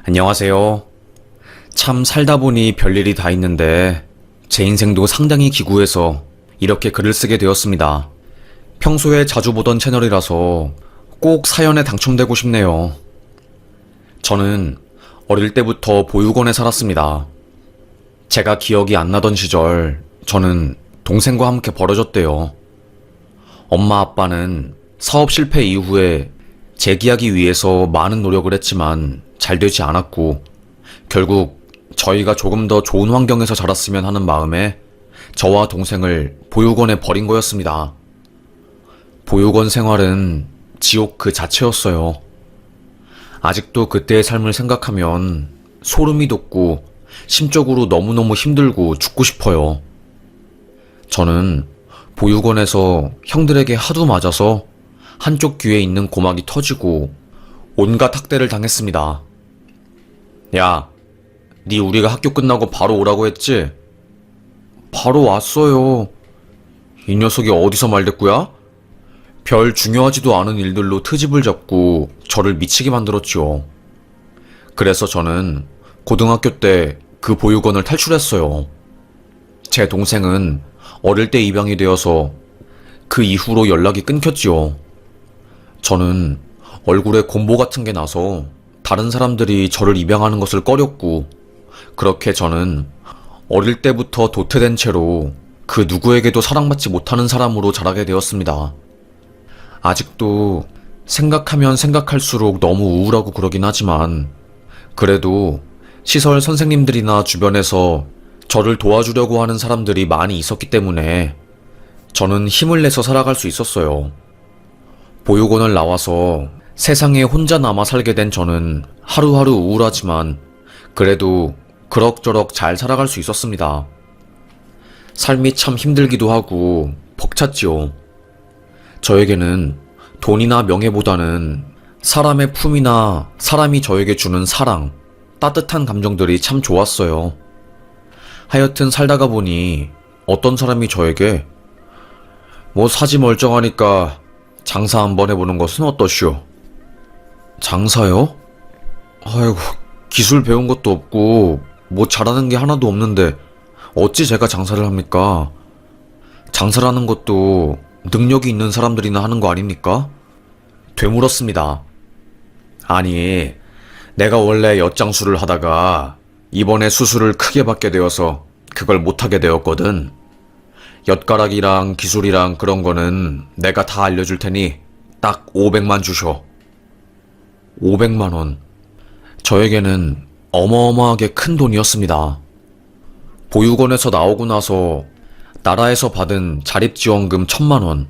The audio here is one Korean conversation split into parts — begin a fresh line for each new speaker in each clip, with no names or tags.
안녕하세요. 참 살다 보니 별일이 다 있는데 제 인생도 상당히 기구해서 이렇게 글을 쓰게 되었습니다. 평소에 자주 보던 채널이라서 꼭 사연에 당첨되고 싶네요. 저는 어릴 때부터 보육원에 살았습니다. 제가 기억이 안 나던 시절 저는 동생과 함께 벌어졌대요. 엄마 아빠는 사업 실패 이후에 재기하기 위해서 많은 노력을 했지만 잘 되지 않았고 결국 저희가 조금 더 좋은 환경에서 자랐으면 하는 마음에 저와 동생을 보육원에 버린 거였습니다. 보육원 생활은 지옥 그 자체였어요. 아직도 그때의 삶을 생각하면 소름이 돋고 심적으로 너무너무 힘들고 죽고 싶어요. 저는 보육원에서 형들에게 하도 맞아서 한쪽 귀에 있는 고막이 터지고 온갖 학대를 당했습니다. 야, 니 우리가 학교 끝나고 바로 오라고 했지? 바로 왔어요. 이 녀석이 어디서 말댔구야? 별 중요하지도 않은 일들로 트집을 잡고 저를 미치게 만들었지요. 그래서 저는 고등학교 때 그 보육원을 탈출했어요. 제 동생은 어릴 때 입양이 되어서 그 이후로 연락이 끊겼지요. 저는 얼굴에 곰보 같은 게 나서 다른 사람들이 저를 입양하는 것을 꺼렸고, 그렇게 저는 어릴 때부터 도태된 채로 그 누구에게도 사랑받지 못하는 사람으로 자라게 되었습니다. 아직도 생각하면 생각할수록 너무 우울하고 그러긴 하지만, 그래도 시설 선생님들이나 주변에서 저를 도와주려고 하는 사람들이 많이 있었기 때문에 저는 힘을 내서 살아갈 수 있었어요. 보육원을 나와서 세상에 혼자 남아 살게 된 저는 하루하루 우울하지만 그래도 그럭저럭 잘 살아갈 수 있었습니다. 삶이 참 힘들기도 하고 벅찼지요. 저에게는 돈이나 명예보다는 사람의 품이나 사람이 저에게 주는 사랑, 따뜻한 감정들이 참 좋았어요. 하여튼 살다가 보니 어떤 사람이 저에게 뭐 사지 멀쩡하니까 장사 한번 해보는 것은 어떠시오? 장사요? 아이고, 기술 배운 것도 없고 뭐 잘하는 게 하나도 없는데 어찌 제가 장사를 합니까? 장사라는 것도 능력이 있는 사람들이나 하는 거 아닙니까? 되물었습니다. 아니, 내가 원래 엿장수를 하다가 이번에 수술을 크게 받게 되어서 그걸 못하게 되었거든. 엿가락이랑 기술이랑 그런 거는 내가 다 알려줄 테니 딱 500만 주셔. 500만 원. 저에게는 어마어마하게 큰 돈이었습니다. 보육원에서 나오고 나서 나라에서 받은 자립지원금 1000만 원,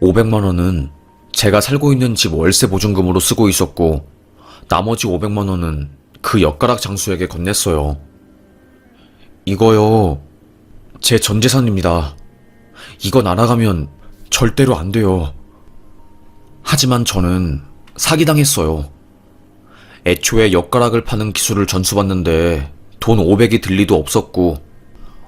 500만 원은 제가 살고 있는 집 월세 보증금으로 쓰고 있었고 나머지 500만 원은 그 엿가락 장수에게 건넸어요. 이거요, 제 전 재산입니다. 이거 날아가면 절대로 안 돼요. 하지만 저는 사기당했어요. 애초에 엿가락을 파는 기술을 전수받는데 돈 500이 들 리도 없었고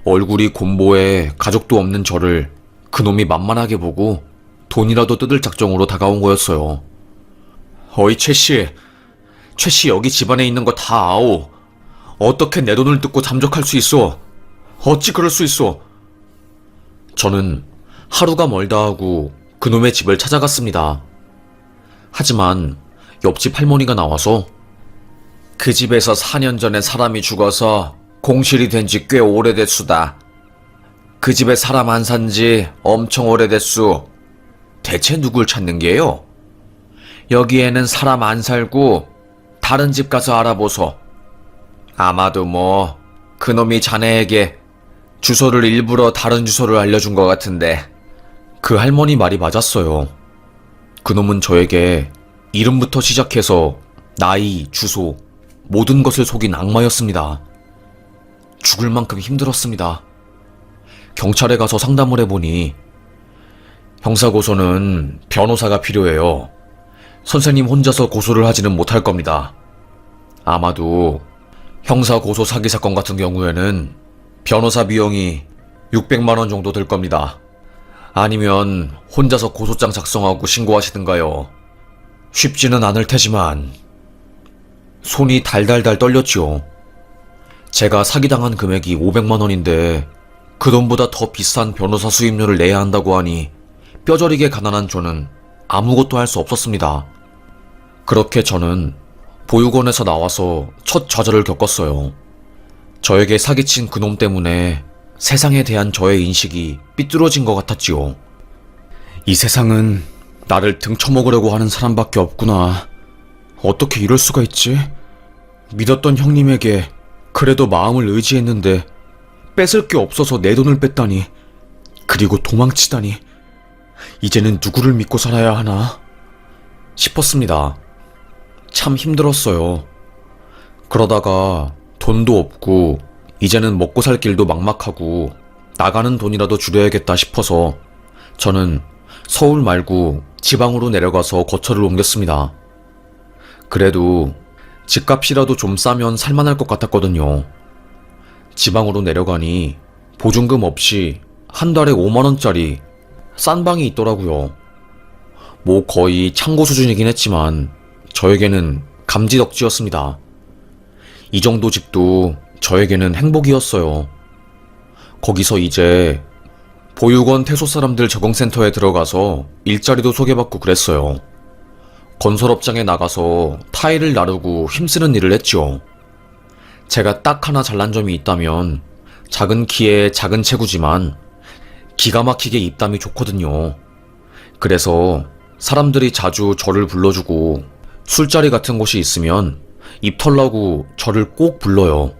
얼굴이 곰보에 가족도 없는 저를 그놈이 만만하게 보고 돈이라도 뜯을 작정으로 다가온 거였어요. 어이 최씨, 최씨 여기 집안에 있는 거 다 아오. 어떻게 내 돈을 뜯고 잠적할 수 있어? 어찌 그럴 수 있어? 저는 하루가 멀다 하고 그놈의 집을 찾아갔습니다. 하지만 옆집 할머니가 나와서 그 집에서 4년 전에 사람이 죽어서 공실이 된 지 꽤 오래됐수다. 그 집에 사람 안 산 지 엄청 오래됐수. 대체 누굴 찾는 게요? 여기에는 사람 안 살고 다른 집 가서 알아보소. 아마도 뭐 그놈이 자네에게 주소를 일부러 다른 주소를 알려준 것 같은데. 그 할머니 말이 맞았어요. 그놈은 저에게 이름부터 시작해서 나이, 주소, 모든 것을 속인 악마였습니다. 죽을 만큼 힘들었습니다. 경찰에 가서 상담을 해보니 형사고소는 변호사가 필요해요. 선생님 혼자서 고소를 하지는 못할 겁니다. 아마도 형사고소 사기 사건 같은 경우에는 변호사 비용이 600만 원 정도 들 겁니다. 아니면 혼자서 고소장 작성하고 신고하시든가요. 쉽지는 않을 테지만. 손이 달달달 떨렸지요. 제가 사기당한 금액이 500만 원인데 그 돈보다 더 비싼 변호사 수임료를 내야 한다고 하니 뼈저리게 가난한 저는 아무것도 할 수 없었습니다. 그렇게 저는 보육원에서 나와서 첫 좌절을 겪었어요. 저에게 사기친 그놈 때문에 세상에 대한 저의 인식이 삐뚤어진 것 같았지요. 이 세상은 나를 등쳐먹으려고 하는 사람밖에 없구나. 어떻게 이럴 수가 있지? 믿었던 형님에게 그래도 마음을 의지했는데 뺏을 게 없어서 내 돈을 뺐다니. 그리고 도망치다니. 이제는 누구를 믿고 살아야 하나 싶었습니다. 참 힘들었어요. 그러다가 돈도 없고 이제는 먹고 살 길도 막막하고 나가는 돈이라도 줄여야겠다 싶어서 저는 서울 말고 지방으로 내려가서 거처를 옮겼습니다. 그래도 집값이라도 좀 싸면 살만할 것 같았거든요. 지방으로 내려가니 보증금 없이 한 달에 5만원짜리 싼 방이 있더라고요. 뭐 거의 창고 수준이긴 했지만 저에게는 감지덕지였습니다. 이 정도 집도 저에게는 행복이었어요. 거기서 이제 보육원 태소 사람들 적응센터에 들어가서 일자리도 소개받고 그랬어요. 건설업장에 나가서 타일을 나르고 힘쓰는 일을 했죠. 제가 딱 하나 잘난 점이 있다면 작은 키에 작은 체구지만 기가 막히게 입담이 좋거든요. 그래서 사람들이 자주 저를 불러주고 술자리 같은 곳이 있으면 입 털라고 저를 꼭 불러요.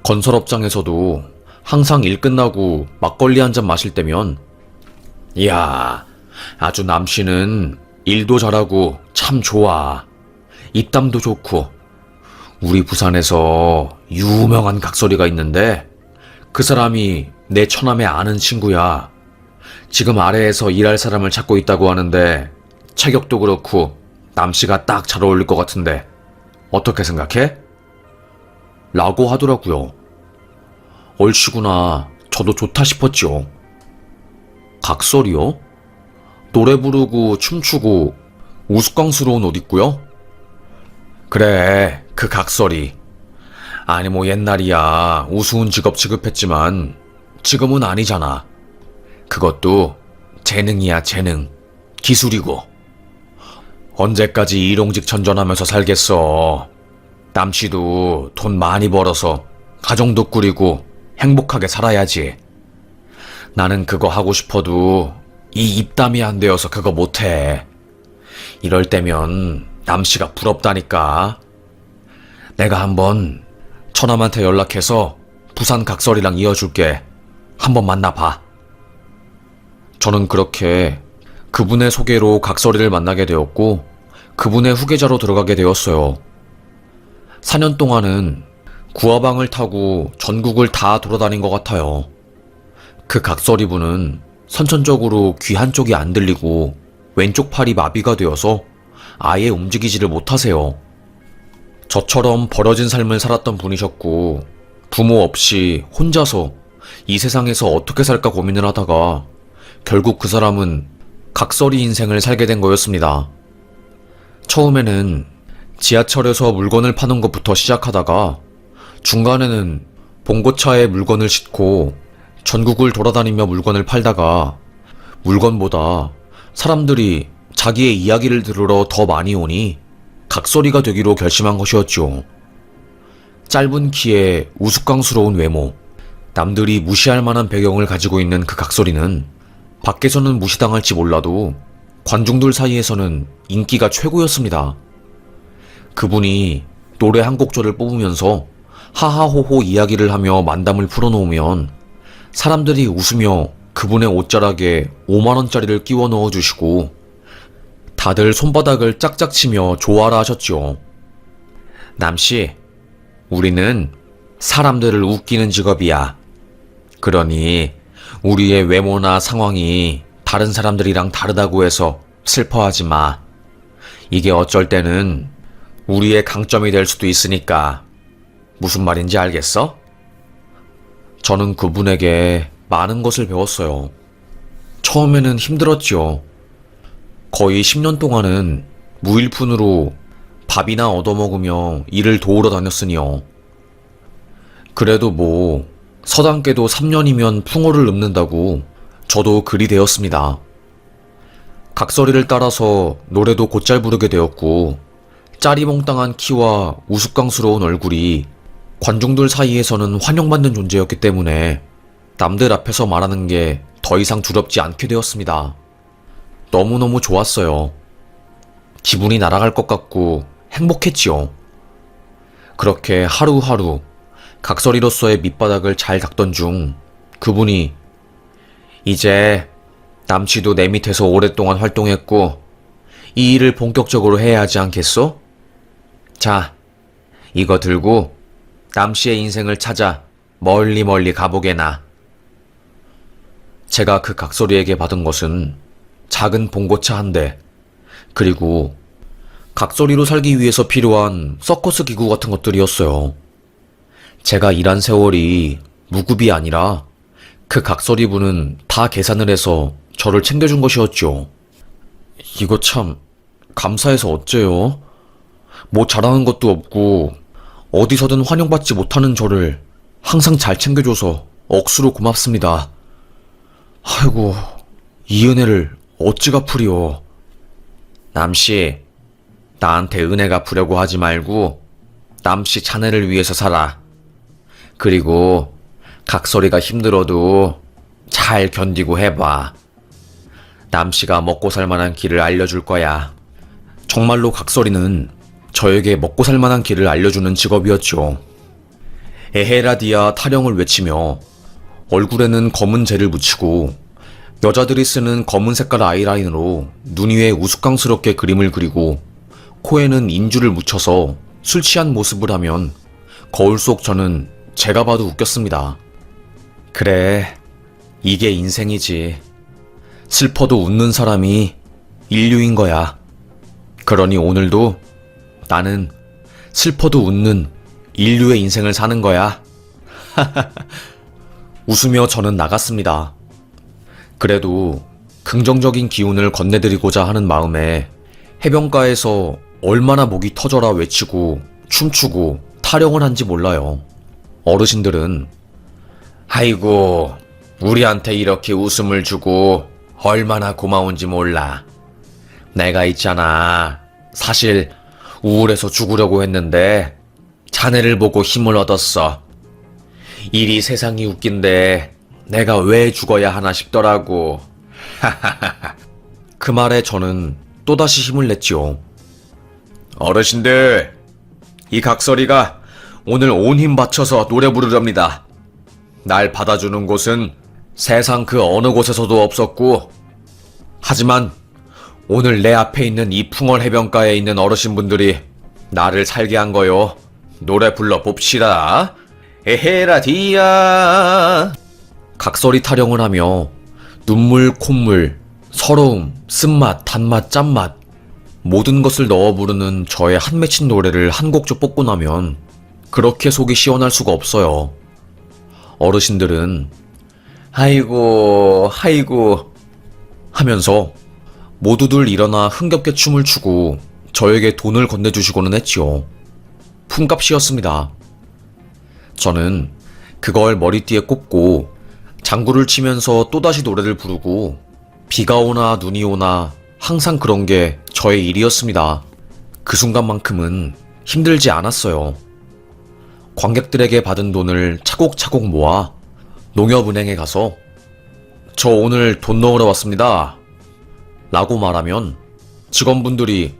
건설업장에서도 항상 일 끝나고 막걸리 한 잔 마실 때면 이야, 아주 남씨는 일도 잘하고 참 좋아. 입담도 좋고. 우리 부산에서 유명한 각설이가 있는데 그 사람이 내 처남의 아는 친구야. 지금 아래에서 일할 사람을 찾고 있다고 하는데 체격도 그렇고 남씨가 딱 잘 어울릴 것 같은데 어떻게 생각해? 라고 하더라고요. 얼씨구나. 저도 좋다 싶었지요. 각설이요? 노래 부르고 춤추고 우스꽝스러운 옷 입고요? 그래, 그 각설이. 아니 뭐 옛날이야 우스운 직업 취급했지만 지금은 아니잖아. 그것도 재능이야, 재능. 기술이고. 언제까지 일용직천전하면서 살겠어. 남씨도 돈 많이 벌어서 가정도 꾸리고 행복하게 살아야지. 나는 그거 하고 싶어도 이 입담이 안 되어서 그거 못해. 이럴 때면 남씨가 부럽다니까. 내가 한번 처남한테 연락해서 부산 각설이랑 이어줄게. 한번 만나봐. 저는 그렇게 그분의 소개로 각설이를 만나게 되었고 그분의 후계자로 들어가게 되었어요. 4년 동안은 구화방을 타고 전국을 다 돌아다닌 것 같아요. 그 각설이 분은 선천적으로 귀 한쪽이 안 들리고 왼쪽 팔이 마비가 되어서 아예 움직이지를 못하세요. 저처럼 버려진 삶을 살았던 분이셨고 부모 없이 혼자서 이 세상에서 어떻게 살까 고민을 하다가 결국 그 사람은 각설이 인생을 살게 된 거였습니다. 처음에는 지하철에서 물건을 파는 것부터 시작하다가 중간에는 봉고차에 물건을 싣고 전국을 돌아다니며 물건을 팔다가 물건보다 사람들이 자기의 이야기를 들으러 더 많이 오니 각설이가 되기로 결심한 것이었죠. 짧은 키에 우스꽝스러운 외모, 남들이 무시할 만한 배경을 가지고 있는 그 각설이는 밖에서는 무시당할지 몰라도 관중들 사이에서는 인기가 최고였습니다. 그분이 노래 한 곡조를 뽑으면서 하하호호 이야기를 하며 만담을 풀어놓으면 사람들이 웃으며 그분의 옷자락에 5만원짜리를 끼워 넣어주시고 다들 손바닥을 짝짝 치며 좋아라 하셨죠. 남씨, 우리는 사람들을 웃기는 직업이야. 그러니 우리의 외모나 상황이 다른 사람들이랑 다르다고 해서 슬퍼하지 마. 이게 어쩔 때는 우리의 강점이 될 수도 있으니까. 무슨 말인지 알겠어? 저는 그분에게 많은 것을 배웠어요. 처음에는 힘들었죠. 거의 10년 동안은 무일푼으로 밥이나 얻어먹으며 일을 도우러 다녔으니요. 그래도 뭐 서당께도 3년이면 풍어를 읊는다고 저도 글이 되었습니다. 각설이를 따라서 노래도 곧잘 부르게 되었고 짜리몽땅한 키와 우스꽝스러운 얼굴이 관중들 사이에서는 환영받는 존재였기 때문에 남들 앞에서 말하는 게 더 이상 두렵지 않게 되었습니다. 너무너무 좋았어요. 기분이 날아갈 것 같고 행복했지요. 그렇게 하루하루 각설이로서의 밑바닥을 잘 닦던 중 그분이 이제 남씨도 내 밑에서 오랫동안 활동했고 이 일을 본격적으로 해야 하지 않겠소? 자, 이거 들고 남씨의 인생을 찾아 멀리 멀리 가보게나. 제가 그 각설이에게 받은 것은 작은 봉고차 한 대, 그리고 각설이로 살기 위해서 필요한 서커스 기구 같은 것들이었어요. 제가 일한 세월이 무급이 아니라 그 각설이 분은 다 계산을 해서 저를 챙겨준 것이었죠. 이거 참 감사해서 어째요? 뭐 잘하는 것도 없고 어디서든 환영받지 못하는 저를 항상 잘 챙겨줘서 억수로 고맙습니다. 아이고, 이 은혜를 어찌 갚으리요. 남씨, 나한테 은혜 갚으려고 하지 말고 남씨 자네를 위해서 살아. 그리고 각설이가 힘들어도 잘 견디고 해봐. 남씨가 먹고 살 만한 길을 알려줄 거야. 정말로 각설이는 저에게 먹고 살 만한 길을 알려주는 직업이었죠. 에헤라디아 타령을 외치며 얼굴에는 검은 젤을 묻히고 여자들이 쓰는 검은 색깔 아이라인으로 눈 위에 우스꽝스럽게 그림을 그리고 코에는 인주를 묻혀서 술 취한 모습을 하면 거울 속 저는 제가 봐도 웃겼습니다. 그래, 이게 인생이지. 슬퍼도 웃는 사람이 인류인 거야. 그러니 오늘도 나는 슬퍼도 웃는 인류의 인생을 사는 거야. 웃으며 저는 나갔습니다. 그래도 긍정적인 기운을 건네드리고자 하는 마음에 해변가에서 얼마나 목이 터져라 외치고 춤추고 타령을 한지 몰라요. 어르신들은 아이고, 우리한테 이렇게 웃음을 주고 얼마나 고마운지 몰라. 내가 있잖아, 사실 우울해서 죽으려고 했는데 자네를 보고 힘을 얻었어. 일이 세상이 웃긴데 내가 왜 죽어야 하나 싶더라고. 그 말에 저는 또다시 힘을 냈지요. 어르신들, 이 각설이가 오늘 온 힘 바쳐서 노래 부르렵니다. 날 받아주는 곳은 세상 그 어느 곳에서도 없었고, 하지만 오늘 내 앞에 있는 이 풍월 해변가에 있는 어르신분들이 나를 살게 한 거요. 노래 불러 봅시다. 에헤라디아. 각설이 타령을 하며 눈물, 콧물, 서러움, 쓴맛, 단맛, 짠맛 모든 것을 넣어 부르는 저의 한 맺힌 노래를 한 곡조 뽑고 나면 그렇게 속이 시원할 수가 없어요. 어르신들은 아이고 아이고 하면서 모두들 일어나 흥겹게 춤을 추고 저에게 돈을 건네주시고는 했지요. 품값이었습니다. 저는 그걸 머리띠에 꽂고 장구를 치면서 또다시 노래를 부르고 비가 오나 눈이 오나 항상 그런 게 저의 일이었습니다. 그 순간만큼은 힘들지 않았어요. 관객들에게 받은 돈을 차곡차곡 모아 농협은행에 가서 저 오늘 돈 넣으러 왔습니다 라고 말하면 직원분들이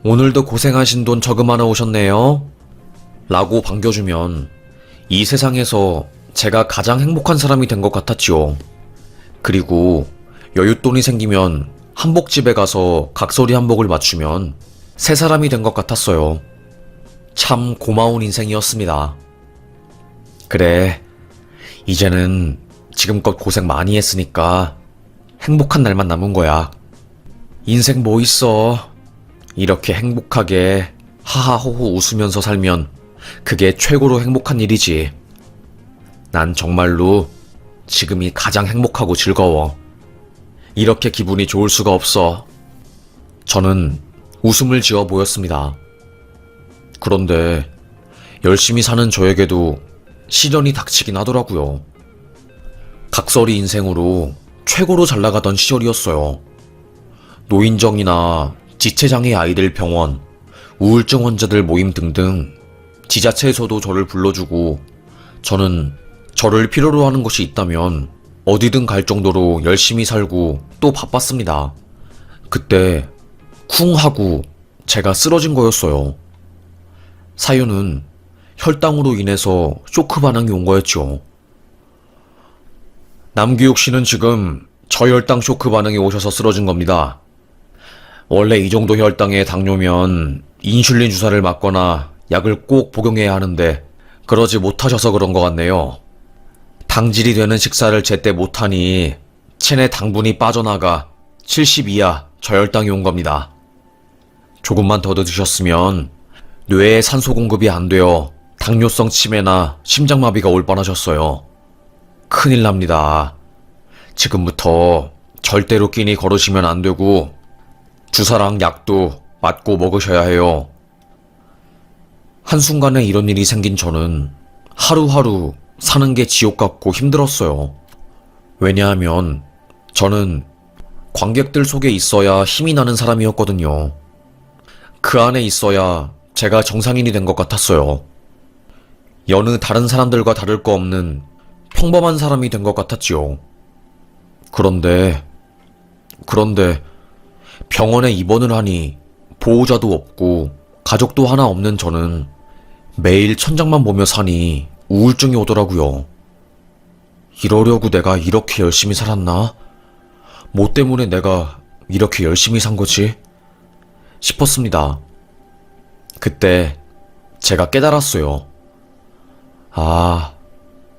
오늘도 고생하신 돈 저금하러 오셨네요 라고 반겨주면 이 세상에서 제가 가장 행복한 사람이 된 것 같았지요. 그리고 여윳돈이 생기면 한복집에 가서 각설이 한복을 맞추면 새 사람이 된 것 같았어요. 참 고마운 인생이었습니다. 그래, 이제는 지금껏 고생 많이 했으니까 행복한 날만 남은 거야. 인생 뭐 있어. 이렇게 행복하게 하하호호 웃으면서 살면 그게 최고로 행복한 일이지. 난 정말로 지금이 가장 행복하고 즐거워. 이렇게 기분이 좋을 수가 없어. 저는 웃음을 지어 보였습니다. 그런데 열심히 사는 저에게도 시련이 닥치긴 하더라고요. 각설이 인생으로 최고로 잘 나가던 시절이었어요. 노인정이나 지체장애 아이들 병원, 우울증 환자들 모임 등등 지자체에서도 저를 불러주고 저는 저를 필요로 하는 것이 있다면 어디든 갈 정도로 열심히 살고 또 바빴습니다. 그때 쿵 하고 제가 쓰러진 거였어요. 사유는 혈당으로 인해서 쇼크 반응이 온 거였죠. 남규욱 씨는 지금 저혈당 쇼크 반응이 오셔서 쓰러진 겁니다. 원래 이 정도 혈당의 당뇨면 인슐린 주사를 맞거나 약을 꼭 복용해야 하는데 그러지 못하셔서 그런 것 같네요. 당질이 되는 식사를 제때 못하니 체내 당분이 빠져나가 70 이하 저혈당이 온 겁니다. 조금만 더 드셨으면 뇌에 산소 공급이 안 되어 당뇨성 치매나 심장마비가 올 뻔하셨어요. 큰일 납니다. 지금부터 절대로 끼니 걸으시면 안 되고 주사랑 약도 맞고 먹으셔야 해요. 한순간에 이런 일이 생긴 저는 하루하루 사는 게 지옥 같고 힘들었어요. 왜냐하면 저는 관객들 속에 있어야 힘이 나는 사람이었거든요. 그 안에 있어야 제가 정상인이 된 것 같았어요. 여느 다른 사람들과 다를 거 없는 평범한 사람이 된 것 같았지요. 그런데 병원에 입원을 하니 보호자도 없고 가족도 하나 없는 저는 매일 천장만 보며 사니 우울증이 오더라고요. 이러려고 내가 이렇게 열심히 살았나? 뭐 때문에 내가 이렇게 열심히 산 거지? 싶었습니다. 그때 제가 깨달았어요. 아,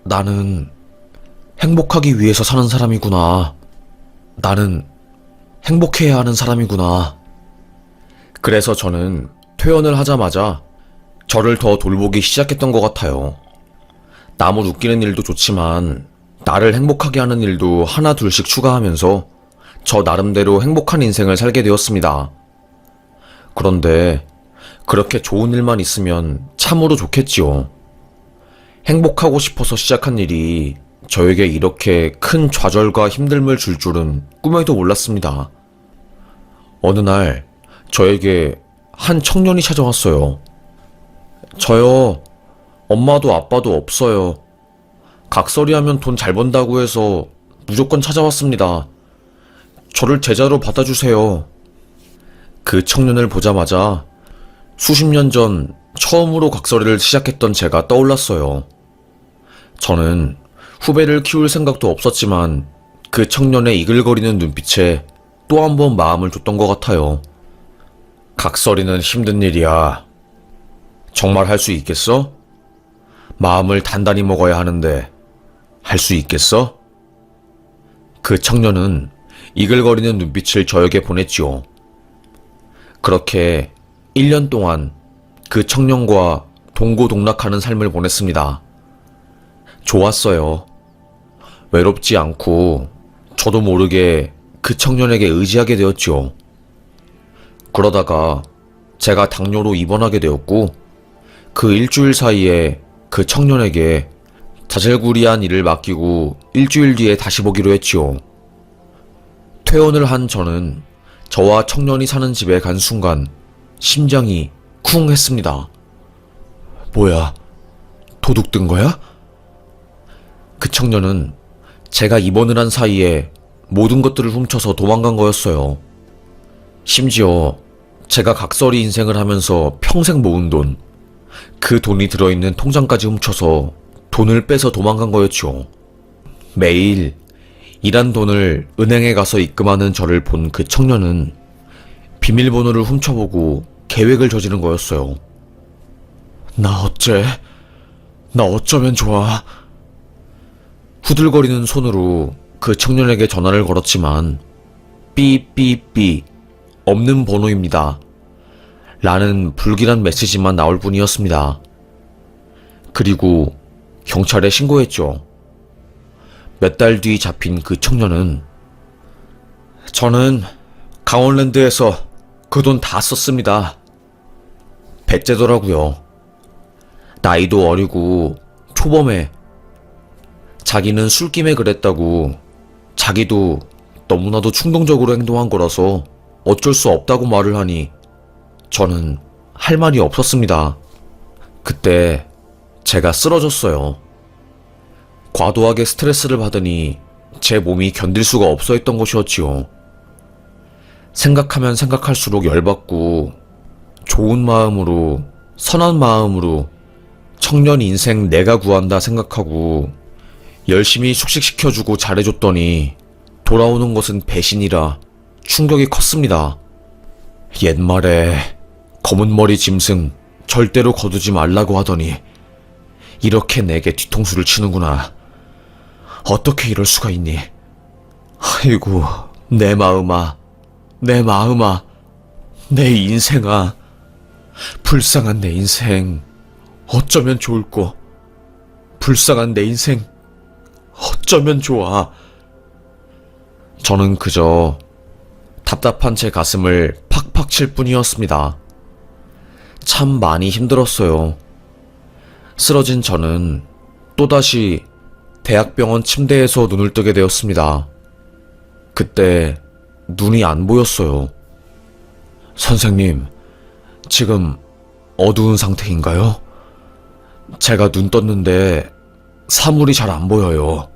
나는 행복하기 위해서 사는 사람이구나. 나는 행복해야 하는 사람이구나. 그래서 저는 퇴원을 하자마자 저를 더 돌보기 시작했던 것 같아요. 남을 웃기는 일도 좋지만 나를 행복하게 하는 일도 하나 둘씩 추가하면서 저 나름대로 행복한 인생을 살게 되었습니다. 그런데 그렇게 좋은 일만 있으면 참으로 좋겠지요. 행복하고 싶어서 시작한 일이 저에게 이렇게 큰 좌절과 힘듦을 줄 줄은 꿈에도 몰랐습니다. 어느 날 저에게 한 청년이 찾아왔어요. 저요, 엄마도 아빠도 없어요. 각설이 하면 돈 잘 번다고 해서 무조건 찾아왔습니다. 저를 제자로 받아주세요. 그 청년을 보자마자 수십 년 전 처음으로 각설이를 시작했던 제가 떠올랐어요. 저는 후배를 키울 생각도 없었지만 그 청년의 이글거리는 눈빛에 또 한 번 마음을 줬던 것 같아요. 각설이는 힘든 일이야. 정말 할 수 있겠어? 마음을 단단히 먹어야 하는데 할 수 있겠어? 그 청년은 이글거리는 눈빛을 저에게 보냈지요. 그렇게 1년 동안 그 청년과 동고동락하는 삶을 보냈습니다. 좋았어요. 외롭지 않고 저도 모르게 그 청년에게 의지하게 되었죠. 그러다가 제가 당뇨로 입원하게 되었고 그 일주일 사이에 그 청년에게 자질구리한 일을 맡기고 일주일 뒤에 다시 보기로 했지요. 퇴원을 한 저는 저와 청년이 사는 집에 간 순간 심장이 쿵 했습니다. 뭐야? 도둑 든 거야? 그 청년은 제가 입원을 한 사이에 모든 것들을 훔쳐서 도망간 거였어요. 심지어 제가 각설이 인생을 하면서 평생 모은 돈, 그 돈이 들어있는 통장까지 훔쳐서 돈을 빼서 도망간 거였죠. 매일 일한 돈을 은행에 가서 입금하는 저를 본 그 청년은 비밀번호를 훔쳐보고 계획을 저지른 거였어요. 나 어쩌면 좋아. 후들거리는 손으로 그 청년에게 전화를 걸었지만 삐삐삐 없는 번호입니다. 라는 불길한 메시지만 나올 뿐이었습니다. 그리고 경찰에 신고했죠. 몇 달 뒤 잡힌 그 청년은 저는 강원랜드에서 그 돈 다 썼습니다. 배째더라고요. 나이도 어리고 초범해. 자기는 술김에 그랬다고, 자기도 너무나도 충동적으로 행동한 거라서 어쩔 수 없다고 말을 하니 저는 할 말이 없었습니다. 그때 제가 쓰러졌어요. 과도하게 스트레스를 받으니 제 몸이 견딜 수가 없어 했던 것이었지요. 생각하면 생각할수록 열받고 좋은 마음으로, 선한 마음으로 청년 인생 내가 구한다 생각하고 열심히 숙식시켜주고 잘해줬더니 돌아오는 것은 배신이라 충격이 컸습니다. 옛말에 검은 머리 짐승 절대로 거두지 말라고 하더니 이렇게 내게 뒤통수를 치는구나. 어떻게 이럴 수가 있니? 아이고, 내 마음아, 내 마음아, 내 인생아, 불쌍한 내 인생, 어쩌면 좋을꼬. 불쌍한 내 인생, 어쩌면 좋아. 저는 그저 답답한 제 가슴을 팍팍 칠 뿐이었습니다. 참 많이 힘들었어요. 쓰러진 저는 또다시 대학병원 침대에서 눈을 뜨게 되었습니다. 그때 눈이 안 보였어요. 선생님, 지금 어두운 상태인가요? 제가 눈 떴는데 사물이 잘 안 보여요.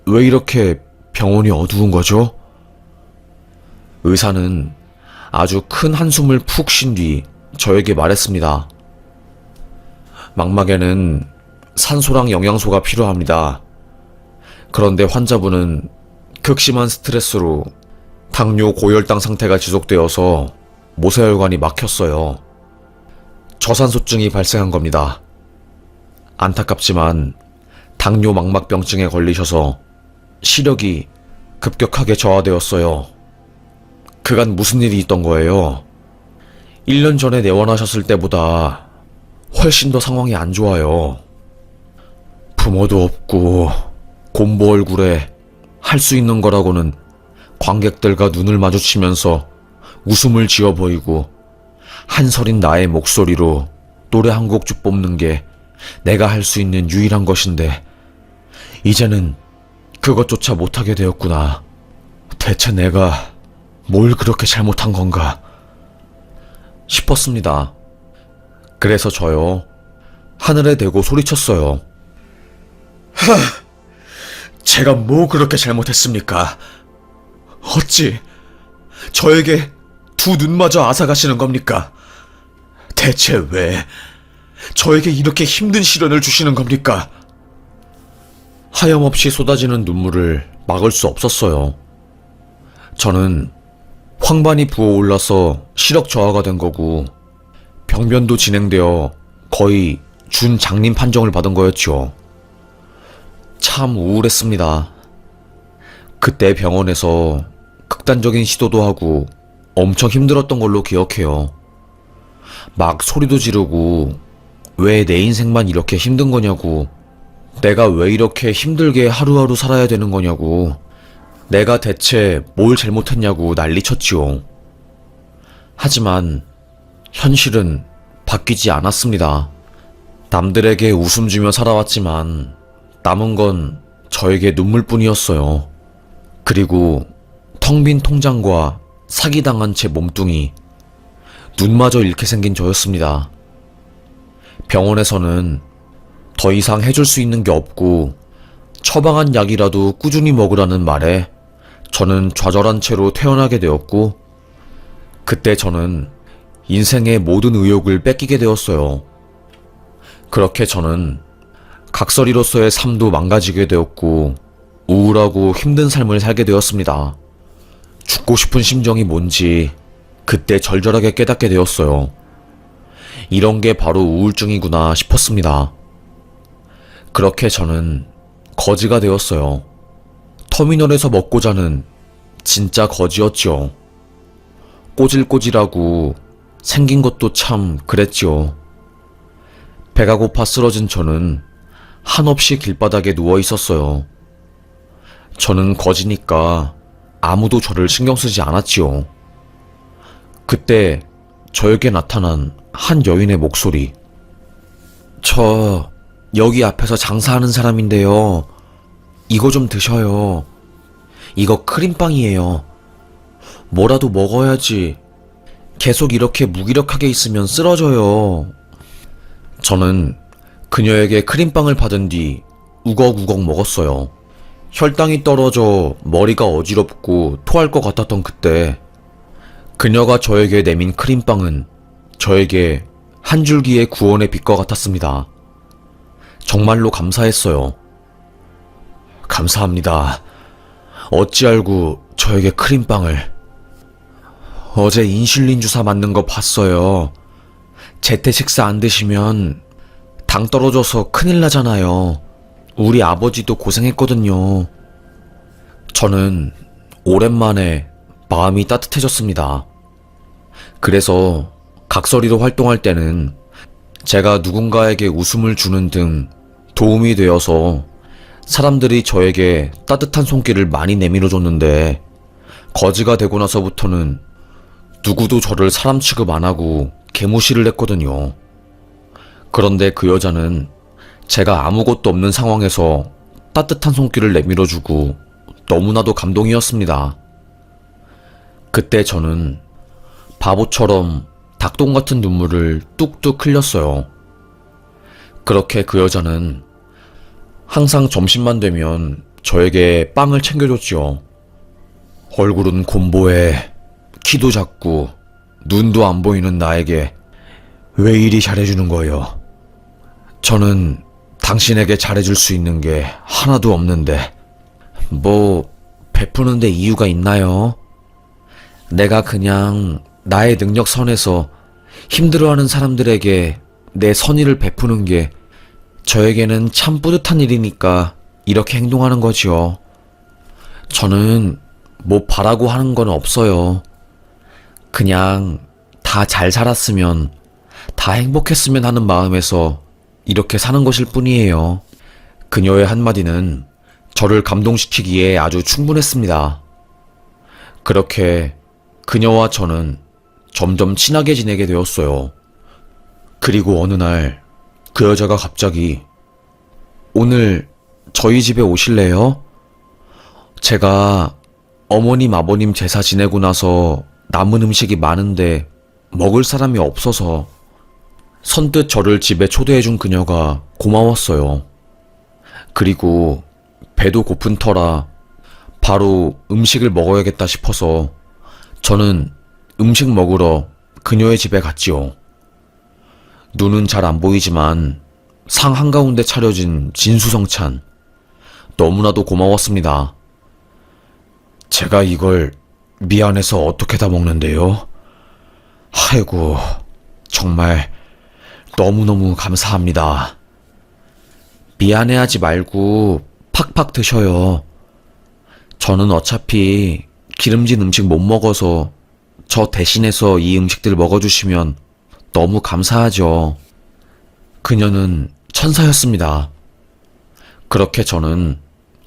왜 이렇게 병원이 어두운 거죠? 의사는 아주 큰 한숨을 푹 쉰 뒤 저에게 말했습니다. 망막에는 산소랑 영양소가 필요합니다. 그런데 환자분은 극심한 스트레스로 당뇨 고혈당 상태가 지속되어서 모세혈관이 막혔어요. 저산소증이 발생한 겁니다. 안타깝지만 당뇨 망막병증에 걸리셔서 시력이 급격하게 저하되었어요. 그간 무슨 일이 있던 거예요? 1년 전에 내원하셨을 때보다 훨씬 더 상황이 안 좋아요. 부모도 없고 곰보 얼굴에 할 수 있는 거라고는 관객들과 눈을 마주치면서 웃음을 지어 보이고 한설인 나의 목소리로 노래 한 곡 뽑는 게 내가 할 수 있는 유일한 것인데 이제는 그것조차 못하게 되었구나. 대체 내가 뭘 그렇게 잘못한 건가 싶었습니다. 그래서 저요, 하늘에 대고 소리쳤어요. 제가 뭐 그렇게 잘못했습니까? 어찌 저에게 두 눈마저 앗아가시는 겁니까? 대체 왜 저에게 이렇게 힘든 시련을 주시는 겁니까? 하염없이 쏟아지는 눈물을 막을 수 없었어요. 저는 황반이 부어올라서 시력 저하가 된 거고 병변도 진행되어 거의 준장님 판정을 받은 거였죠. 참 우울했습니다. 그때 병원에서 극단적인 시도도 하고 엄청 힘들었던 걸로 기억해요. 막 소리도 지르고 왜 내 인생만 이렇게 힘든 거냐고, 내가 왜 이렇게 힘들게 하루하루 살아야 되는 거냐고, 내가 대체 뭘 잘못했냐고 난리쳤지요. 하지만 현실은 바뀌지 않았습니다. 남들에게 웃음 주며 살아왔지만 남은 건 저에게 눈물뿐이었어요. 그리고 텅 빈 통장과 사기당한 제 몸뚱이, 눈마저 잃게 생긴 저였습니다. 병원에서는 더 이상 해줄 수 있는 게 없고 처방한 약이라도 꾸준히 먹으라는 말에 저는 좌절한 채로 퇴원하게 되었고, 그때 저는 인생의 모든 의욕을 뺏기게 되었어요. 그렇게 저는 각설이로서의 삶도 망가지게 되었고 우울하고 힘든 삶을 살게 되었습니다. 죽고 싶은 심정이 뭔지 그때 절절하게 깨닫게 되었어요. 이런 게 바로 우울증이구나 싶었습니다. 그렇게 저는 거지가 되었어요. 터미널에서 먹고 자는 진짜 거지였지요. 꼬질꼬질하고 생긴 것도 참 그랬지요. 배가 고파 쓰러진 저는 한없이 길바닥에 누워 있었어요. 저는 거지니까 아무도 저를 신경 쓰지 않았지요. 그때 저에게 나타난 한 여인의 목소리. 저 여기 앞에서 장사하는 사람인데요. 이거 좀 드셔요. 이거 크림빵이에요. 뭐라도 먹어야지. 계속 이렇게 무기력하게 있으면 쓰러져요. 저는 그녀에게 크림빵을 받은 뒤 우걱우걱 먹었어요. 혈당이 떨어져 머리가 어지럽고 토할 것 같았던 그때 그녀가 저에게 내민 크림빵은 저에게 한 줄기의 구원의 빛과 같았습니다. 정말로 감사했어요. 감사합니다. 어찌 알고 저에게 크림빵을. 어제 인슐린 주사 맞는 거 봤어요. 제때 식사 안 드시면 당 떨어져서 큰일 나잖아요. 우리 아버지도 고생했거든요. 저는 오랜만에 마음이 따뜻해졌습니다. 그래서 각설이로 활동할 때는 제가 누군가에게 웃음을 주는 등 도움이 되어서 사람들이 저에게 따뜻한 손길을 많이 내밀어줬는데 거지가 되고 나서부터는 누구도 저를 사람 취급 안 하고 개무시를 했거든요. 그런데 그 여자는 제가 아무것도 없는 상황에서 따뜻한 손길을 내밀어주고 너무나도 감동이었습니다. 그때 저는 바보처럼 닭똥 같은 눈물을 뚝뚝 흘렸어요. 그렇게 그 여자는 항상 점심만 되면 저에게 빵을 챙겨줬지요. 얼굴은 곰보해 키도 작고 눈도 안 보이는 나에게 왜 이리 잘해주는 거예요? 저는 당신에게 잘해줄 수 있는 게 하나도 없는데 뭐 베푸는데 이유가 있나요? 내가 그냥 나의 능력 선에서 힘들어하는 사람들에게 내 선의를 베푸는 게 저에게는 참 뿌듯한 일이니까 이렇게 행동하는 거지요. 저는 뭐 바라고 하는 건 없어요. 그냥 다 잘 살았으면, 다 행복했으면 하는 마음에서 이렇게 사는 것일 뿐이에요. 그녀의 한마디는 저를 감동시키기에 아주 충분했습니다. 그렇게 그녀와 저는 점점 친하게 지내게 되었어요. 그리고 어느 날 그 여자가 갑자기 오늘 저희 집에 오실래요? 제가 어머님 아버님 제사 지내고 나서 남은 음식이 많은데 먹을 사람이 없어서 선뜻 저를 집에 초대해준 그녀가 고마웠어요. 그리고 배도 고픈 터라 바로 음식을 먹어야겠다 싶어서 저는 음식 먹으러 그녀의 집에 갔지요. 눈은 잘 안 보이지만 상 한가운데 차려진 진수성찬. 너무나도 고마웠습니다. 제가 이걸 미안해서 어떻게 다 먹는데요? 아이고, 정말 너무너무 감사합니다. 미안해하지 말고 팍팍 드셔요. 저는 어차피 기름진 음식 못 먹어서 저 대신해서 이 음식들 먹어주시면 너무 감사하죠. 그녀는 천사였습니다. 그렇게 저는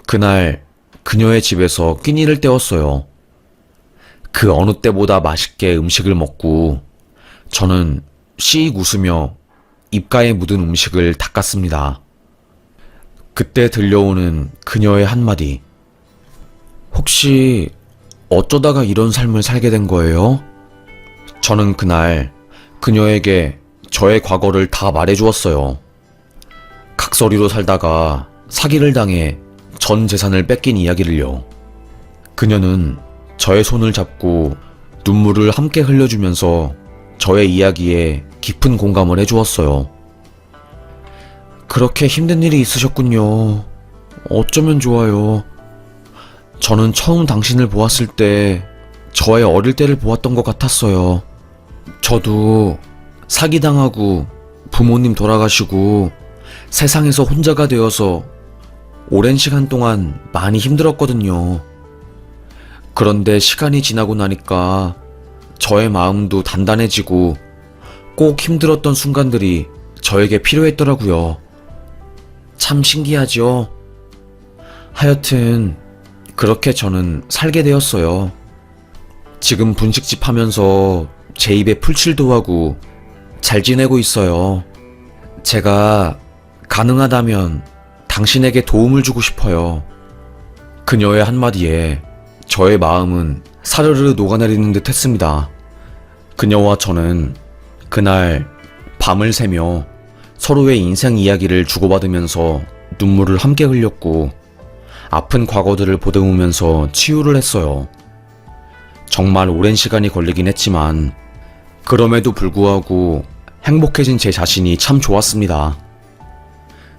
그날 그녀의 집에서 끼니를 때웠어요. 그 어느 때보다 맛있게 음식을 먹고 저는 씩 웃으며 입가에 묻은 음식을 닦았습니다. 그때 들려오는 그녀의 한마디. 혹시 어쩌다가 이런 삶을 살게 된 거예요? 저는 그날 그녀에게 저의 과거를 다 말해주었어요. 각설이로 살다가 사기를 당해 전 재산을 뺏긴 이야기를요. 그녀는 저의 손을 잡고 눈물을 함께 흘려주면서 저의 이야기에 깊은 공감을 해주었어요. 그렇게 힘든 일이 있으셨군요. 어쩌면 좋아요. 저는 처음 당신을 보았을 때 저의 어릴 때를 보았던 것 같았어요. 저도 사기당하고 부모님 돌아가시고 세상에서 혼자가 되어서 오랜 시간 동안 많이 힘들었거든요. 그런데 시간이 지나고 나니까 저의 마음도 단단해지고 꼭 힘들었던 순간들이 저에게 필요했더라고요. 참 신기하죠? 하여튼 그렇게 저는 살게 되었어요. 지금 분식집 하면서 제 입에 풀칠도 하고 잘 지내고 있어요. 제가 가능하다면 당신에게 도움을 주고 싶어요. 그녀의 한마디에 저의 마음은 사르르 녹아내리는 듯 했습니다. 그녀와 저는 그날 밤을 새며 서로의 인생 이야기를 주고받으면서 눈물을 함께 흘렸고 아픈 과거들을 보듬으면서 치유를 했어요. 정말 오랜 시간이 걸리긴 했지만 그럼에도 불구하고 행복해진 제 자신이 참 좋았습니다.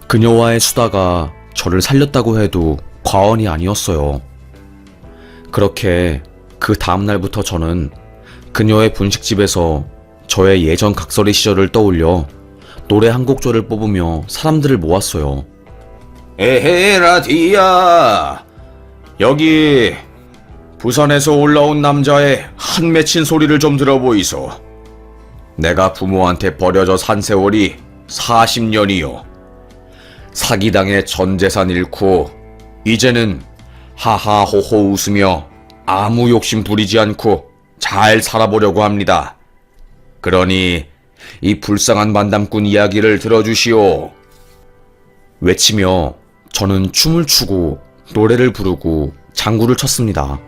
그녀와의 수다가 저를 살렸다고 해도 과언이 아니었어요. 그렇게 그 다음날부터 저는 그녀의 분식집에서 저의 예전 각설이 시절을 떠올려 노래 한 곡조를 뽑으며 사람들을 모았어요. 에헤라디야, 여기 부산에서 올라온 남자의 한 맺힌 소리를 좀 들어보이소. 내가 부모한테 버려져 산 세월이 40년이요. 사기당해 전 재산 잃고 이제는 하하호호 웃으며 아무 욕심 부리지 않고 잘 살아보려고 합니다. 그러니 이 불쌍한 만담꾼 이야기를 들어주시오. 외치며 저는 춤을 추고 노래를 부르고 장구를 쳤습니다.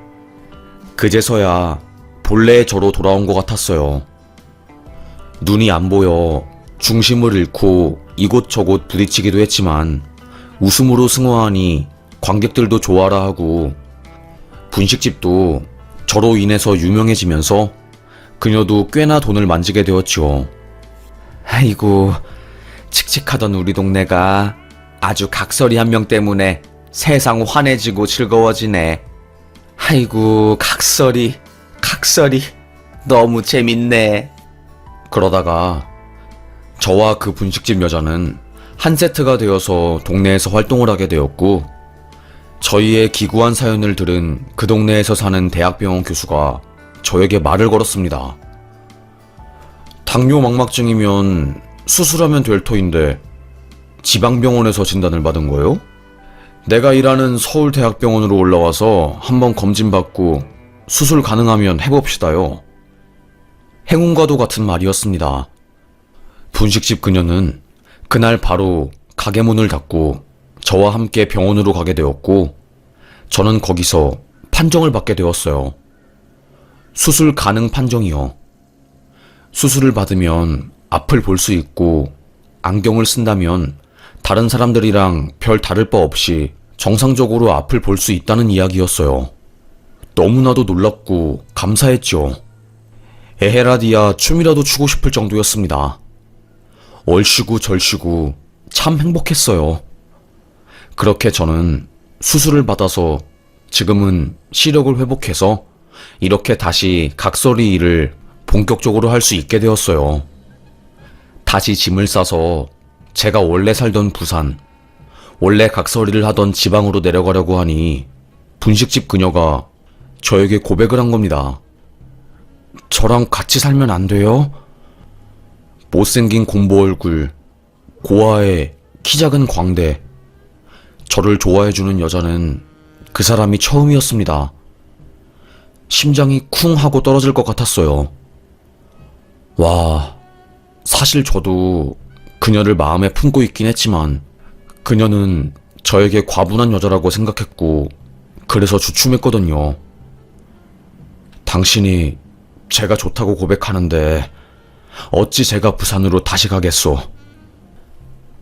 그제서야 본래의 저로 돌아온 것 같았어요. 눈이 안 보여 중심을 잃고 이곳저곳 부딪히기도 했지만 웃음으로 승화하니 관객들도 좋아라 하고 분식집도 저로 인해서 유명해지면서 그녀도 꽤나 돈을 만지게 되었죠. 아이고, 칙칙하던 우리 동네가 아주 각설이 한 명 때문에 세상 환해지고 즐거워지네. 아이고, 각설이 너무 재밌네. 그러다가 저와 그 분식집 여자는 한 세트가 되어서 동네에서 활동을 하게 되었고, 저희의 기구한 사연을 들은 그 동네에서 사는 대학병원 교수가 저에게 말을 걸었습니다. 당뇨 망막증이면 수술하면 될 터인데 지방병원에서 진단을 받은 거요? 내가 일하는 서울대학병원으로 올라와서 한번 검진받고 수술 가능하면 해봅시다요. 행운과도 같은 말이었습니다. 분식집 그녀는 그날 바로 가게 문을 닫고 저와 함께 병원으로 가게 되었고, 저는 거기서 판정을 받게 되었어요. 수술 가능 판정이요. 수술을 받으면 앞을 볼 수 있고 안경을 쓴다면 다른 사람들이랑 별 다를 바 없이 정상적으로 앞을 볼 수 있다는 이야기였어요. 너무나도 놀랍고 감사했죠. 에헤라디아 춤이라도 추고 싶을 정도였습니다. 얼씨구 절씨구 참 행복했어요. 그렇게 저는 수술을 받아서 지금은 시력을 회복해서 이렇게 다시 각설이 일을 본격적으로 할 수 있게 되었어요. 다시 짐을 싸서 제가 원래 살던 부산, 원래 각설이를 하던 지방으로 내려가려고 하니 분식집 그녀가 저에게 고백을 한 겁니다. 저랑 같이 살면 안 돼요? 못생긴 공보 얼굴, 고아에 키 작은 광대, 저를 좋아해주는 여자는 그 사람이 처음이었습니다. 심장이 쿵 하고 떨어질 것 같았어요. 와, 사실 저도 그녀를 마음에 품고 있긴 했지만 그녀는 저에게 과분한 여자라고 생각했고 그래서 주춤했거든요. 당신이 제가 좋다고 고백하는데 어찌 제가 부산으로 다시 가겠소.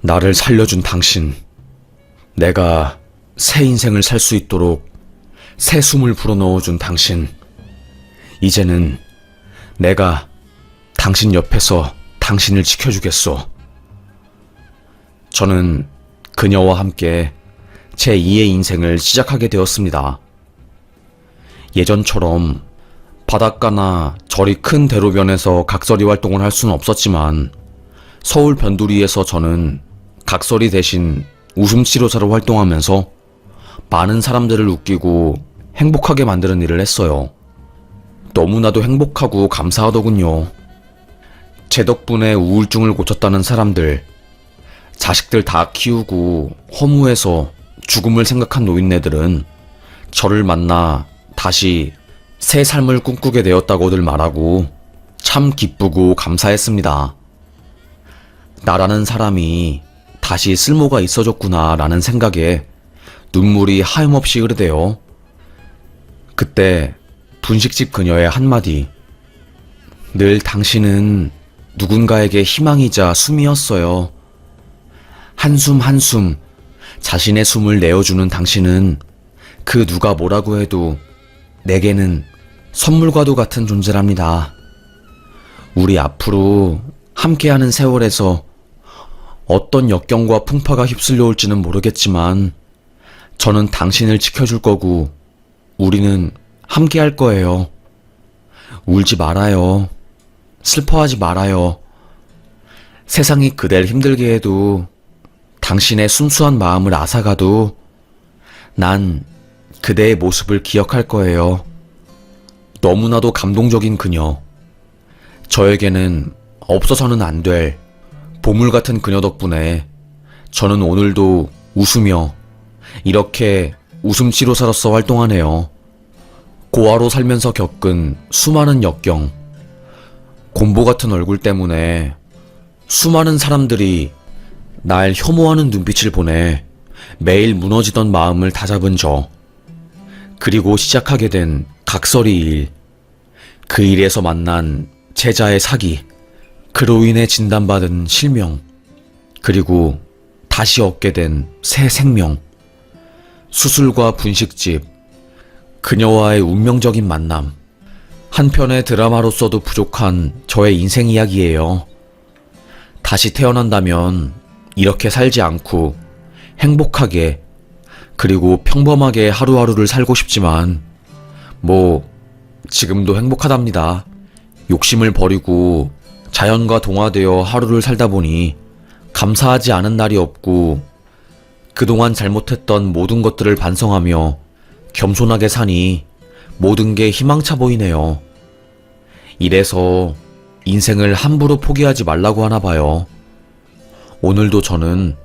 나를 살려준 당신, 내가 새 인생을 살 수 있도록 새 숨을 불어넣어준 당신, 이제는 내가 당신 옆에서 당신을 지켜주겠소. 저는 그녀와 함께 제2의 인생을 시작하게 되었습니다. 예전처럼 바닷가나 저리 큰 대로변에서 각설이 활동을 할 수는 없었지만 서울 변두리에서 저는 각설이 대신 웃음치료사로 활동하면서 많은 사람들을 웃기고 행복하게 만드는 일을 했어요. 너무나도 행복하고 감사하더군요. 제 덕분에 우울증을 고쳤다는 사람들, 자식들 다 키우고 허무해서 죽음을 생각한 노인네들은 저를 만나 다시 새 삶을 꿈꾸게 되었다고들 말하고 참 기쁘고 감사했습니다. 나라는 사람이 다시 쓸모가 있어졌구나 라는 생각에 눈물이 하염없이 흐르대요. 그때 분식집 그녀의 한마디. 늘 당신은 누군가에게 희망이자 숨이었어요. 한숨 한숨 자신의 숨을 내어주는 당신은 그 누가 뭐라고 해도 내게는 선물과도 같은 존재랍니다. 우리 앞으로 함께하는 세월에서 어떤 역경과 풍파가 휩쓸려 올지는 모르겠지만 저는 당신을 지켜줄 거고 우리는 함께할 거예요. 울지 말아요. 슬퍼하지 말아요. 세상이 그댈 힘들게 해도 당신의 순수한 마음을 앗아가도 난 그대의 모습을 기억할 거예요. 너무나도 감동적인 그녀. 저에게는 없어서는 안 될 보물 같은 그녀 덕분에 저는 오늘도 웃으며 이렇게 웃음치료사로서 활동하네요. 고아로 살면서 겪은 수많은 역경, 곰보 같은 얼굴 때문에 수많은 사람들이 날 혐오하는 눈빛을 보내 매일 무너지던 마음을 다잡은 저, 그리고 시작하게 된 각설이 일, 그 일에서 만난 제자의 사기, 그로 인해 진단받은 실명, 그리고 다시 얻게 된 새 생명, 수술과 분식집, 그녀와의 운명적인 만남, 한 편의 드라마로서도 부족한 저의 인생 이야기예요. 다시 태어난다면 이렇게 살지 않고 행복하게 그리고 평범하게 하루하루를 살고 싶지만 지금도 행복하답니다. 욕심을 버리고 자연과 동화되어 하루를 살다 보니 감사하지 않은 날이 없고 그동안 잘못했던 모든 것들을 반성하며 겸손하게 사니 모든 게 희망차 보이네요. 이래서 인생을 함부로 포기하지 말라고 하나 봐요. 오늘도 저는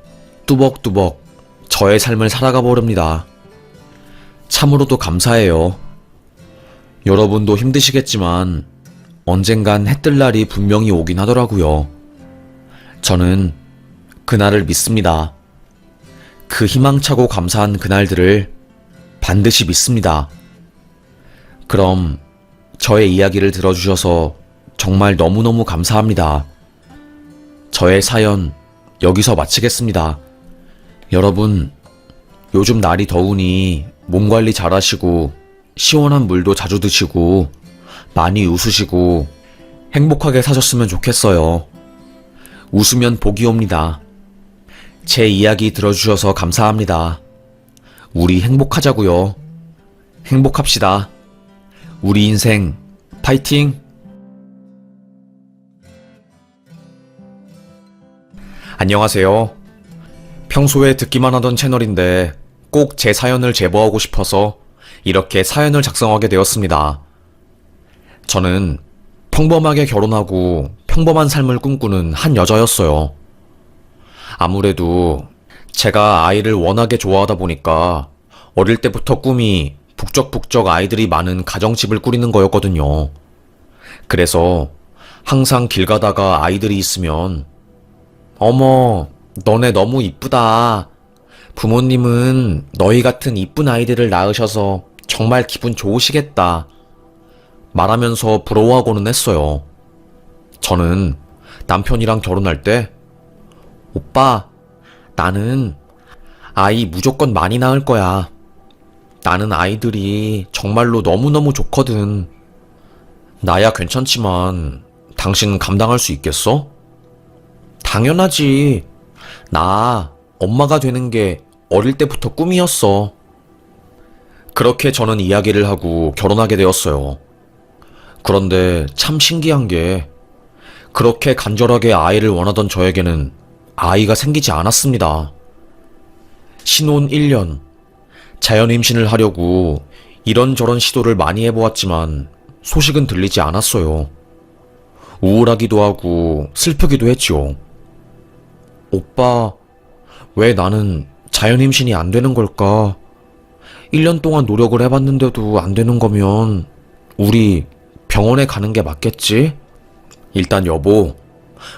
뚜벅뚜벅 저의 삶을 살아가 버립니다. 참으로도 감사해요. 여러분도 힘드시겠지만 언젠간 해뜰 날이 분명히 오긴 하더라고요. 저는 그날을 믿습니다. 그 희망차고 감사한 그날들을 반드시 믿습니다. 그럼 저의 이야기를 들어주셔서 정말 너무너무 감사합니다. 저의 사연 여기서 마치겠습니다. 여러분, 요즘 날이 더우니 몸 관리 잘 하시고 시원한 물도 자주 드시고 많이 웃으시고 행복하게 사셨으면 좋겠어요. 웃으면 복이 옵니다. 제 이야기 들어주셔서 감사합니다. 우리 행복하자고요. 행복합시다. 우리 인생 파이팅! 안녕하세요. 평소에 듣기만 하던 채널인데 꼭 제 사연을 제보하고 싶어서 이렇게 사연을 작성하게 되었습니다. 저는 평범하게 결혼하고 평범한 삶을 꿈꾸는 한 여자였어요. 아무래도 제가 아이를 워낙에 좋아하다 보니까 어릴 때부터 꿈이 북적북적 아이들이 많은 가정집을 꾸리는 거였거든요. 그래서 항상 길 가다가 아이들이 있으면 어머, 너네 너무 이쁘다. 부모님은 너희 같은 이쁜 아이들을 낳으셔서 정말 기분 좋으시겠다. 말하면서 부러워하고는 했어요. 저는 남편이랑 결혼할 때 오빠, 나는 아이 무조건 많이 낳을 거야. 나는 아이들이 정말로 너무너무 좋거든. 나야 괜찮지만 당신 감당할 수 있겠어? 당연하지. 나 엄마가 되는 게 어릴 때부터 꿈이었어. 그렇게 저는 이야기를 하고 결혼하게 되었어요. 그런데 참 신기한 게 그렇게 간절하게 아이를 원하던 저에게는 아이가 생기지 않았습니다. 신혼 1년, 자연 임신을 하려고 이런저런 시도를 많이 해보았지만 소식은 들리지 않았어요. 우울하기도 하고 슬프기도 했죠. 오빠, 왜 나는 자연 임신이 안 되는 걸까? 1년 동안 노력을 해봤는데도 안 되는 거면 우리 병원에 가는 게 맞겠지? 일단 여보,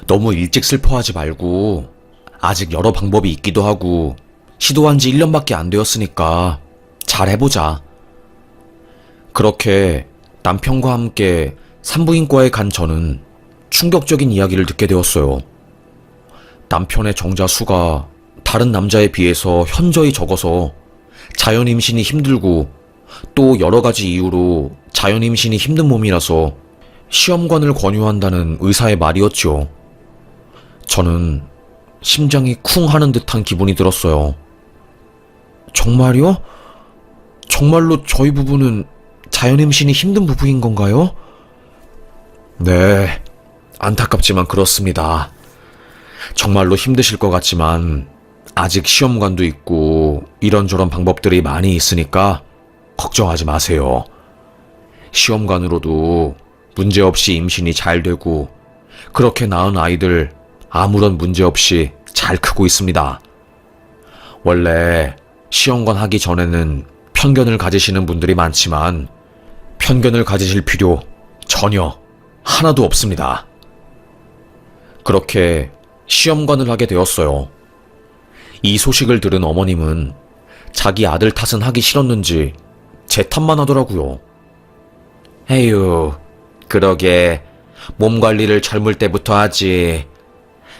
너무 일찍 슬퍼하지 말고 아직 여러 방법이 있기도 하고 시도한 지 1년밖에 안 되었으니까 잘 해보자. 그렇게 남편과 함께 산부인과에 간 저는 충격적인 이야기를 듣게 되었어요. 남편의 정자 수가 다른 남자에 비해서 현저히 적어서 자연 임신이 힘들고 또 여러 가지 이유로 자연 임신이 힘든 몸이라서 시험관을 권유한다는 의사의 말이었죠. 저는 심장이 쿵 하는 듯한 기분이 들었어요. 정말요? 정말로 저희 부부는 자연 임신이 힘든 부부인 건가요? 네, 안타깝지만 그렇습니다. 정말로 힘드실 것 같지만 아직 시험관도 있고 이런저런 방법들이 많이 있으니까 걱정하지 마세요. 시험관으로도 문제없이 임신이 잘 되고 그렇게 낳은 아이들 아무런 문제 없이 잘 크고 있습니다. 원래 시험관 하기 전에는 편견을 가지시는 분들이 많지만 편견을 가지실 필요 전혀 하나도 없습니다. 그렇게 시험관을 하게 되었어요. 이 소식을 들은 어머님은 자기 아들 탓은 하기 싫었는지 제 탓만 하더라고요. 에휴, 그러게 몸 관리를 젊을 때부터 하지.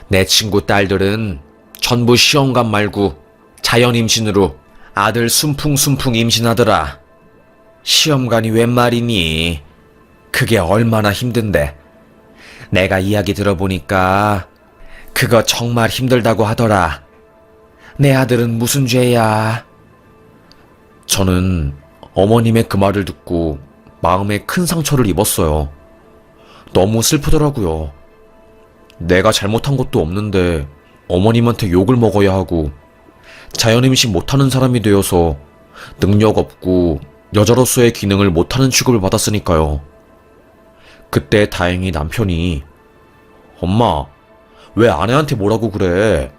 내 친구 딸들은 전부 시험관 말고 자연 임신으로 아들 순풍순풍 임신하더라. 시험관이 웬 말이니? 그게 얼마나 힘든데. 내가 이야기 들어보니까 그거 정말 힘들다고 하더라. 내 아들은 무슨 죄야? 저는 어머님의 그 말을 듣고 마음에 큰 상처를 입었어요. 너무 슬프더라고요. 내가 잘못한 것도 없는데 어머님한테 욕을 먹어야 하고 자연임신 못하는 사람이 되어서 능력 없고 여자로서의 기능을 못하는 취급을 받았으니까요. 그때 다행히 남편이 엄마, 왜 아내한테 뭐라고 그래?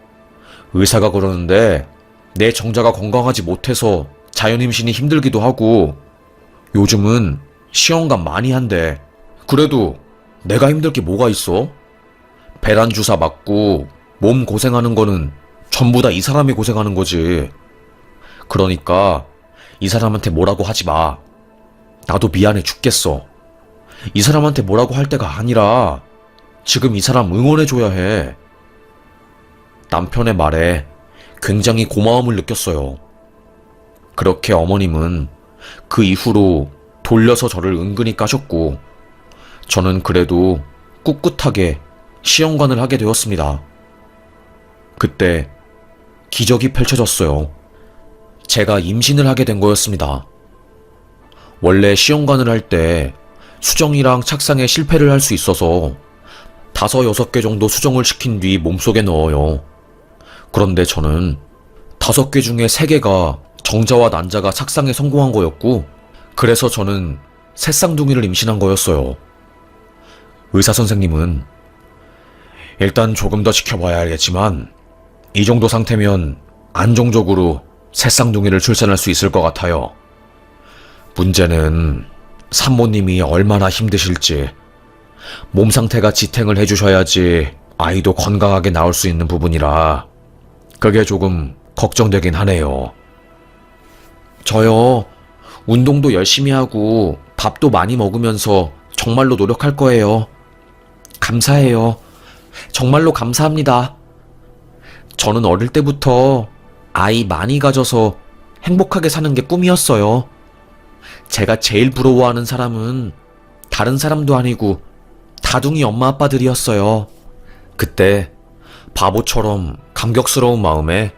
의사가 그러는데 내 정자가 건강하지 못해서 자연임신이 힘들기도 하고 요즘은 시험관 많이 한대. 그래도 내가 힘들 게 뭐가 있어? 배란 주사 맞고 몸 고생하는 거는 전부 다 이 사람이 고생하는 거지. 그러니까 이 사람한테 뭐라고 하지 마. 나도 미안해 죽겠어. 이 사람한테 뭐라고 할 때가 아니라 지금 이 사람 응원해줘야 해. 남편의 말에 굉장히 고마움을 느꼈어요. 그렇게 어머님은 그 이후로 돌려서 저를 은근히 까셨고 저는 그래도 꿋꿋하게 시험관을 하게 되었습니다. 그때 기적이 펼쳐졌어요. 제가 임신을 하게 된 거였습니다. 원래 시험관을 할 때 수정이랑 착상에 실패를 할 수 있어서 5, 6개 정도 수정을 시킨 뒤 몸속에 넣어요. 그런데 저는 5개 중에 3개가 정자와 난자가 착상에 성공한 거였고 그래서 저는 새쌍둥이를 임신한 거였어요. 의사 선생님은 일단 조금 더 지켜봐야 알겠지만 이 정도 상태면 안정적으로 새쌍둥이를 출산할 수 있을 것 같아요. 문제는 산모님이 얼마나 힘드실지 몸 상태가 지탱을 해주셔야지 아이도 건강하게 나올 수 있는 부분이라 그게 조금 걱정되긴 하네요. 저요, 운동도 열심히 하고 밥도 많이 먹으면서 정말로 노력할 거예요. 감사해요. 정말로 감사합니다. 저는 어릴 때부터 아이 많이 가져서 행복하게 사는 게 꿈이었어요. 제가 제일 부러워하는 사람은 다른 사람도 아니고 다둥이 엄마 아빠들이었어요. 그때 바보처럼 감격스러운 마음에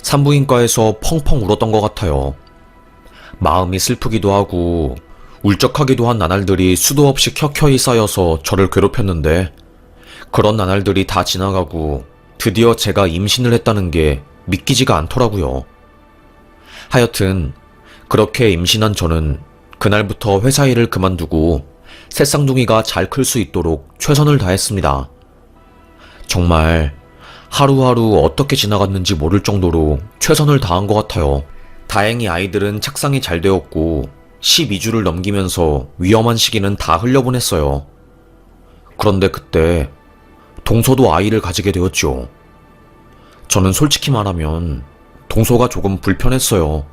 산부인과에서 펑펑 울었던 것 같아요. 마음이 슬프기도 하고 울적하기도 한 나날들이 수도 없이 켜켜이 쌓여서 저를 괴롭혔는데 그런 나날들이 다 지나가고 드디어 제가 임신을 했다는 게 믿기지가 않더라고요. 하여튼 그렇게 임신한 저는 그날부터 회사 일을 그만두고 새쌍둥이가 잘 클 수 있도록 최선을 다했습니다. 정말 하루하루 어떻게 지나갔는지 모를 정도로 최선을 다한 것 같아요. 다행히 아이들은 착상이 잘 되었고 12주를 넘기면서 위험한 시기는 다 흘려보냈어요. 그런데 그때 동서도 아이를 가지게 되었죠. 저는 솔직히 말하면 동서가 조금 불편했어요.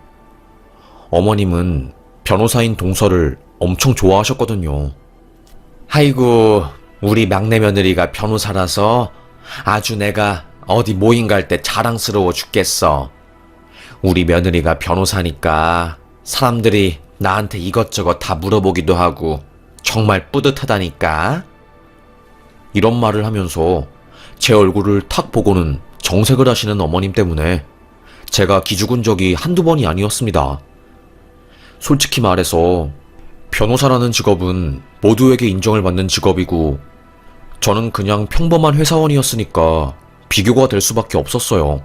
어머님은 변호사인 동서를 엄청 좋아하셨거든요. 아이고, 우리 막내 며느리가 변호사라서 아주 내가 어디 모임 갈 때 자랑스러워 죽겠어. 우리 며느리가 변호사니까 사람들이 나한테 이것저것 다 물어보기도 하고 정말 뿌듯하다니까. 이런 말을 하면서 제 얼굴을 탁 보고는 정색을 하시는 어머님 때문에 제가 기죽은 적이 한두 번이 아니었습니다. 솔직히 말해서 변호사라는 직업은 모두에게 인정을 받는 직업이고 저는 그냥 평범한 회사원이었으니까 비교가 될 수밖에 없었어요.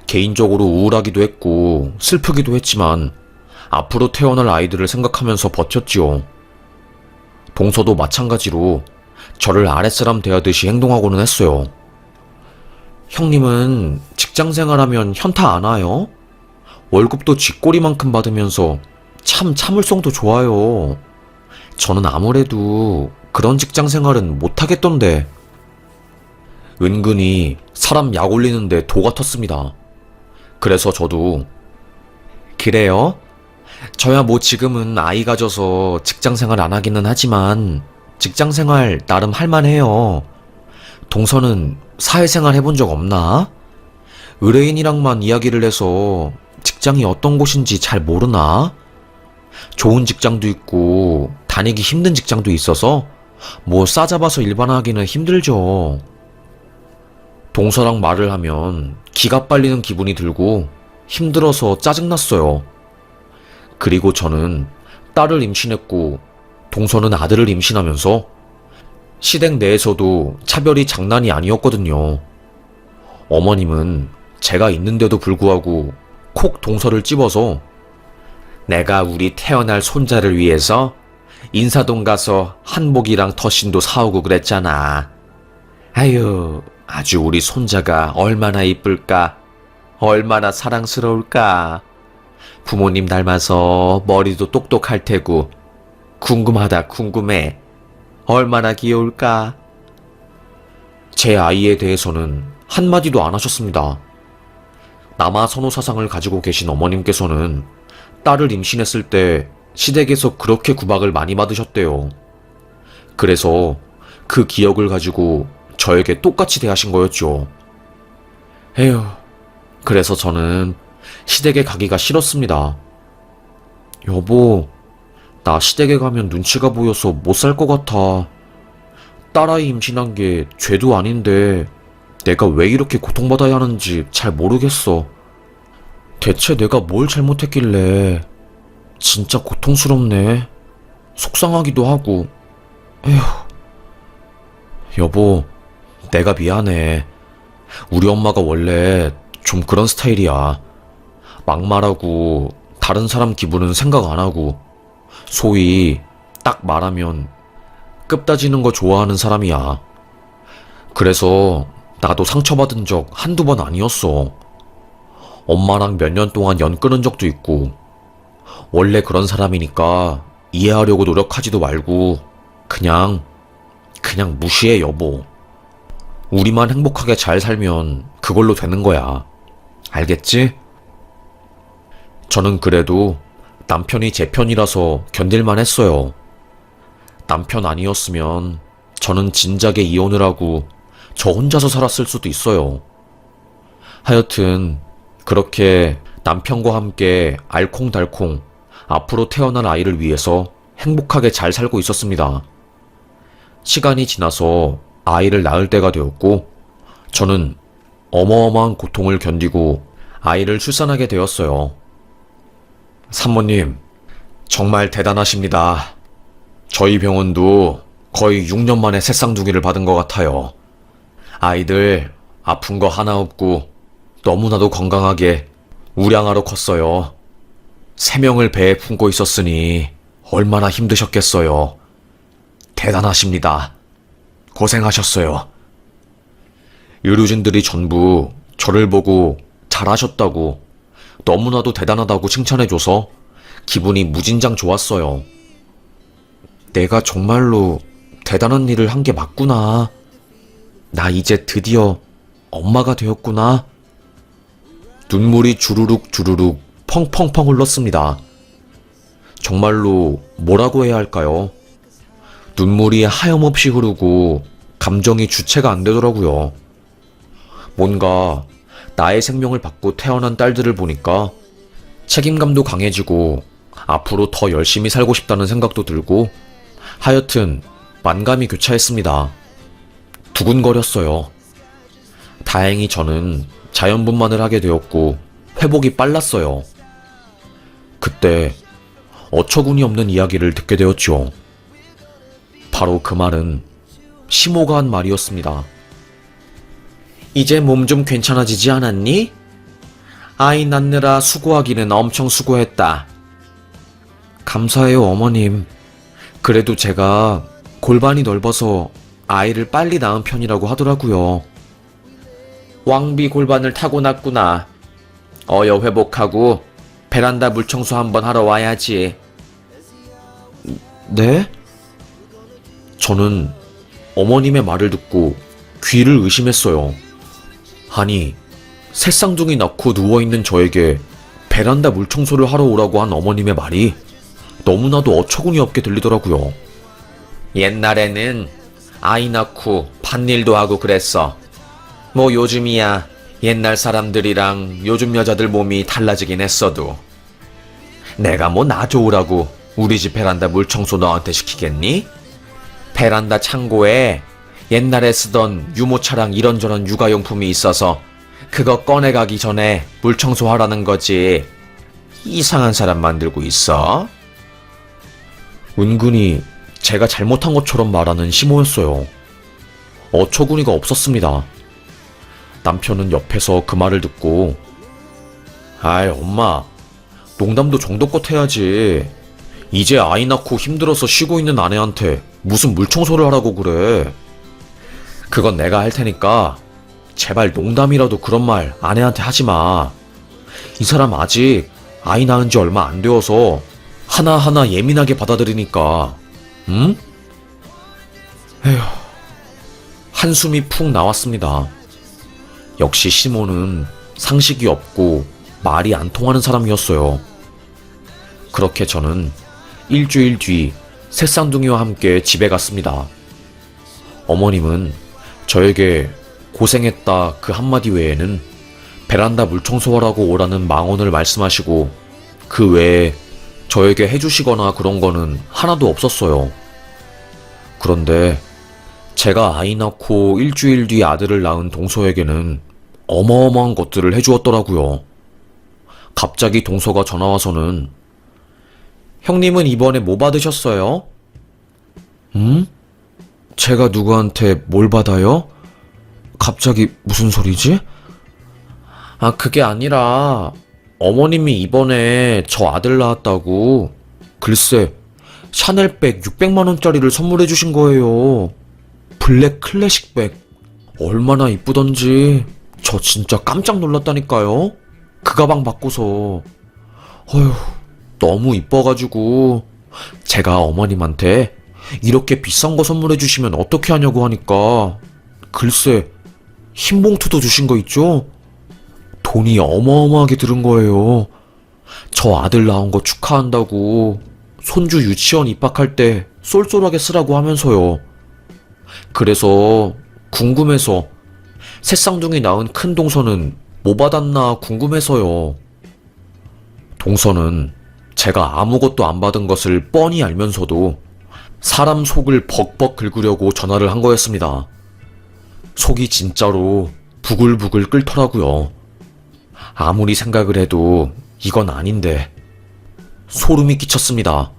개인적으로 우울하기도 했고 슬프기도 했지만 앞으로 태어날 아이들을 생각하면서 버텼지요. 동서도 마찬가지로 저를 아랫사람 대하듯이 행동하고는 했어요. 형님은 직장 생활하면 현타 안 와요? 월급도 쥐꼬리만큼 받으면서 참 참을성도 좋아요. 저는 아무래도 그런 직장 생활은 못하겠던데. 은근히 사람 약 올리는데 도 같았습니다. 그래서 저도 그래요? 저야 뭐 지금은 아이 가져서 직장 생활 안 하기는 하지만 직장 생활 나름 할만해요. 동서는 사회생활 해본 적 없나? 의뢰인이랑만 이야기를 해서 직장이 어떤 곳인지 잘 모르나? 좋은 직장도 있고 다니기 힘든 직장도 있어서 뭐 싸잡아서 일반화하기는 힘들죠. 동서랑 말을 하면 기가 빨리는 기분이 들고 힘들어서 짜증났어요. 그리고 저는 딸을 임신했고 동서는 아들을 임신하면서 시댁 내에서도 차별이 장난이 아니었거든요. 어머님은 제가 있는데도 불구하고 콕 동서를 찝어서 내가 우리 태어날 손자를 위해서 인사동 가서 한복이랑 덧신도 사오고 그랬잖아. 아유, 아주 우리 손자가 얼마나 이쁠까? 얼마나 사랑스러울까? 부모님 닮아서 머리도 똑똑할 테고 궁금하다 궁금해. 얼마나 귀여울까? 제 아이에 대해서는 한마디도 안 하셨습니다. 남아 선호 사상을 가지고 계신 어머님께서는 딸을 임신했을 때 시댁에서 그렇게 구박을 많이 받으셨대요. 그래서 그 기억을 가지고 저에게 똑같이 대하신 거였죠. 에휴, 그래서 저는 시댁에 가기가 싫었습니다. 여보, 나 시댁에 가면 눈치가 보여서 못 살 것 같아. 딸아이 임신한 게 죄도 아닌데 내가 왜 이렇게 고통받아야 하는지 잘 모르겠어. 대체 내가 뭘 잘못했길래. 진짜 고통스럽네. 속상하기도 하고. 에휴. 여보, 내가 미안해. 우리 엄마가 원래 좀 그런 스타일이야. 막말하고 다른 사람 기분은 생각 안 하고 소위 딱 말하면 급 따지는 거 좋아하는 사람이야. 그래서 나도 상처받은 적 한두 번 아니었어. 엄마랑 몇 년 동안 연 끊은 적도 있고 원래 그런 사람이니까 이해하려고 노력하지도 말고 그냥 무시해 여보. 우리만 행복하게 잘 살면 그걸로 되는 거야. 알겠지? 저는 그래도 남편이 제 편이라서 견딜만 했어요. 남편 아니었으면 저는 진작에 이혼을 하고 저 혼자서 살았을 수도 있어요. 하여튼 그렇게 남편과 함께 알콩달콩 앞으로 태어날 아이를 위해서 행복하게 잘 살고 있었습니다. 시간이 지나서 아이를 낳을 때가 되었고 저는 어마어마한 고통을 견디고 아이를 출산하게 되었어요. 산모님, 정말 대단하십니다. 저희 병원도 거의 6년 만에 새쌍둥이를 받은 것 같아요. 아이들 아픈 거 하나 없고 너무나도 건강하게 우량아로 컸어요. 3명을 배에 품고 있었으니 얼마나 힘드셨겠어요. 대단하십니다. 고생하셨어요. 의료진들이 전부 저를 보고 잘하셨다고 너무나도 대단하다고 칭찬해줘서 기분이 무진장 좋았어요. 내가 정말로 대단한 일을 한 게 맞구나. 나 이제 드디어 엄마가 되었구나. 눈물이 주르륵 주르륵 펑펑펑 흘렀습니다. 정말로 뭐라고 해야 할까요? 눈물이 하염없이 흐르고 감정이 주체가 안 되더라고요. 뭔가 나의 생명을 받고 태어난 딸들을 보니까 책임감도 강해지고 앞으로 더 열심히 살고 싶다는 생각도 들고 하여튼 만감이 교차했습니다. 두근거렸어요. 다행히 저는 자연분만을 하게 되었고 회복이 빨랐어요. 그때 어처구니 없는 이야기를 듣게 되었죠. 바로 그 말은 시모가 한 말이었습니다. 이제 몸 좀 괜찮아지지 않았니? 아이 낳느라 수고하기는 엄청 수고했다. 감사해요, 어머님. 그래도 제가 골반이 넓어서 아이를 빨리 낳은 편이라고 하더라고요. 왕비 골반을 타고났구나. 어여 회복하고 베란다 물청소 한번 하러 와야지. 네? 저는 어머님의 말을 듣고 귀를 의심했어요. 아니, 새쌍둥이 낳고 누워있는 저에게 베란다 물청소를 하러 오라고 한 어머님의 말이 너무나도 어처구니 없게 들리더라고요. 옛날에는 아이 낳고 밭일도 하고 그랬어. 뭐 요즘이야 옛날 사람들이랑 요즘 여자들 몸이 달라지긴 했어도 내가 뭐 나 좋으라고 우리 집 베란다 물청소 너한테 시키겠니? 베란다 창고에 옛날에 쓰던 유모차랑 이런저런 육아용품이 있어서 그거 꺼내가기 전에 물청소하라는 거지. 이상한 사람 만들고 있어. 은근히 제가 잘못한 것처럼 말하는 시모였어요. 어처구니가 없었습니다. 남편은 옆에서 그 말을 듣고 아이 엄마, 농담도 정도껏 해야지. 이제 아이 낳고 힘들어서 쉬고 있는 아내한테 무슨 물청소를 하라고 그래. 그건 내가 할 테니까 제발 농담이라도 그런 말 아내한테 하지 마. 이 사람 아직 아이 낳은 지 얼마 안 되어서 하나하나 예민하게 받아들이니까. 응? 에휴, 한숨이 푹 나왔습니다. 역시 시모는 상식이 없고 말이 안 통하는 사람이었어요. 그렇게 저는 일주일 뒤 새쌍둥이와 함께 집에 갔습니다. 어머님은 저에게 고생했다 그 한마디 외에는 베란다 물청소하라고 오라는 망언을 말씀하시고 그 외에 저에게 해주시거나 그런 거는 하나도 없었어요. 그런데 제가 아이 낳고 일주일 뒤 아들을 낳은 동서에게는 어마어마한 것들을 해주었더라고요. 갑자기 동서가 전화와서는 형님은 이번에 뭐 받으셨어요? 제가 누구한테 뭘 받아요? 갑자기 무슨 소리지? 아, 그게 아니라 어머님이 이번에 저 아들 낳았다고 글쎄 샤넬백 600만원짜리를 선물해 주신 거예요. 블랙 클래식백. 얼마나 이쁘던지 저 진짜 깜짝 놀랐다니까요. 그 가방 받고서. 어휴, 너무 이뻐가지고 제가 어머님한테 이렇게 비싼 거 선물해 주시면 어떻게 하냐고 하니까 글쎄 흰 봉투도 주신 거 있죠? 돈이 어마어마하게 들은 거예요. 저 아들 낳은 거 축하한다고 손주 유치원 입학할 때 쏠쏠하게 쓰라고 하면서요. 그래서 궁금해서 새쌍둥이 낳은 큰 동서는 뭐 받았나 궁금해서요. 동서는 제가 아무것도 안 받은 것을 뻔히 알면서도 사람 속을 벅벅 긁으려고 전화를 한 거였습니다. 속이 진짜로 부글부글 끓더라고요. 아무리 생각을 해도 이건 아닌데 소름이 끼쳤습니다.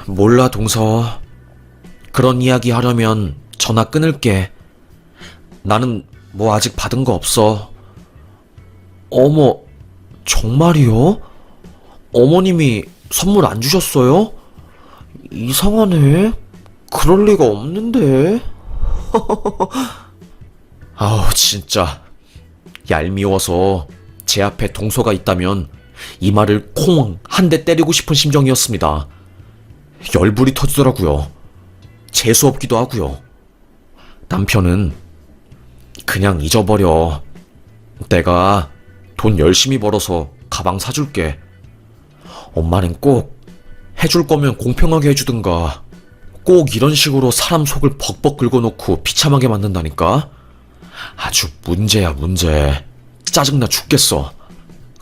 몰라 동서. 그런 이야기 하려면 전화 끊을게. 나는 뭐 아직 받은 거 없어. 어머, 정말이요? 어머님이 선물 안 주셨어요? 이상하네. 그럴 리가 없는데. 아우 진짜 얄미워서 제 앞에 동서가 있다면 이 말을 콩 한 대 때리고 싶은 심정이었습니다. 열불이 터지더라고요. 재수없기도 하고요. 남편은 그냥 잊어버려. 내가 돈 열심히 벌어서 가방 사줄게. 엄마는 꼭 해줄 거면 공평하게 해주든가. 꼭 이런 식으로 사람 속을 벅벅 긁어놓고 비참하게 만든다니까? 아주 문제야, 문제. 짜증나 죽겠어.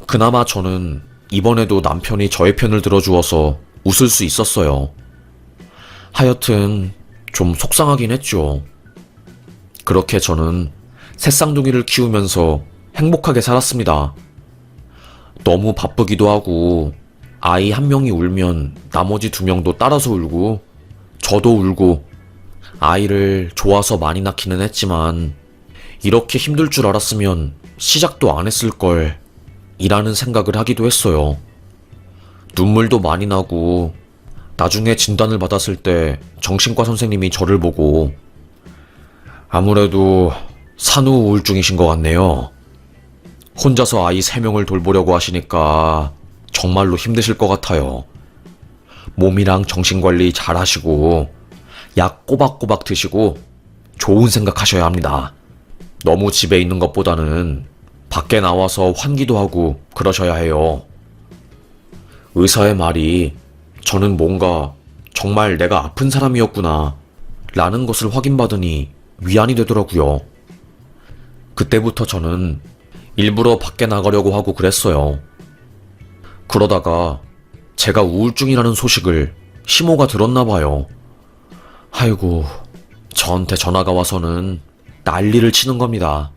그나마 저는 이번에도 남편이 저의 편을 들어주어서 웃을 수 있었어요. 하여튼 좀 속상하긴 했죠. 그렇게 저는 새쌍둥이를 키우면서 행복하게 살았습니다. 너무 바쁘기도 하고 아이 한 명이 울면 나머지 두 명도 따라서 울고 저도 울고 아이를 좋아서 많이 낳기는 했지만 이렇게 힘들 줄 알았으면 시작도 안 했을 걸 이라는 생각을 하기도 했어요. 눈물도 많이 나고 나중에 진단을 받았을 때 정신과 선생님이 저를 보고 아무래도 산후 우울증이신 것 같네요. 혼자서 아이 3명을 돌보려고 하시니까 정말로 힘드실 것 같아요. 몸이랑 정신관리 잘 하시고 약 꼬박꼬박 드시고 좋은 생각 하셔야 합니다. 너무 집에 있는 것보다는 밖에 나와서 환기도 하고 그러셔야 해요. 의사의 말이 저는 뭔가 정말 내가 아픈 사람이었구나 라는 것을 확인받으니 위안이 되더라고요. 그때부터 저는 일부러 밖에 나가려고 하고 그랬어요. 그러다가 제가 우울증이라는 소식을 시모가 들었나 봐요. 아이고, 저한테 전화가 와서는 난리를 치는 겁니다.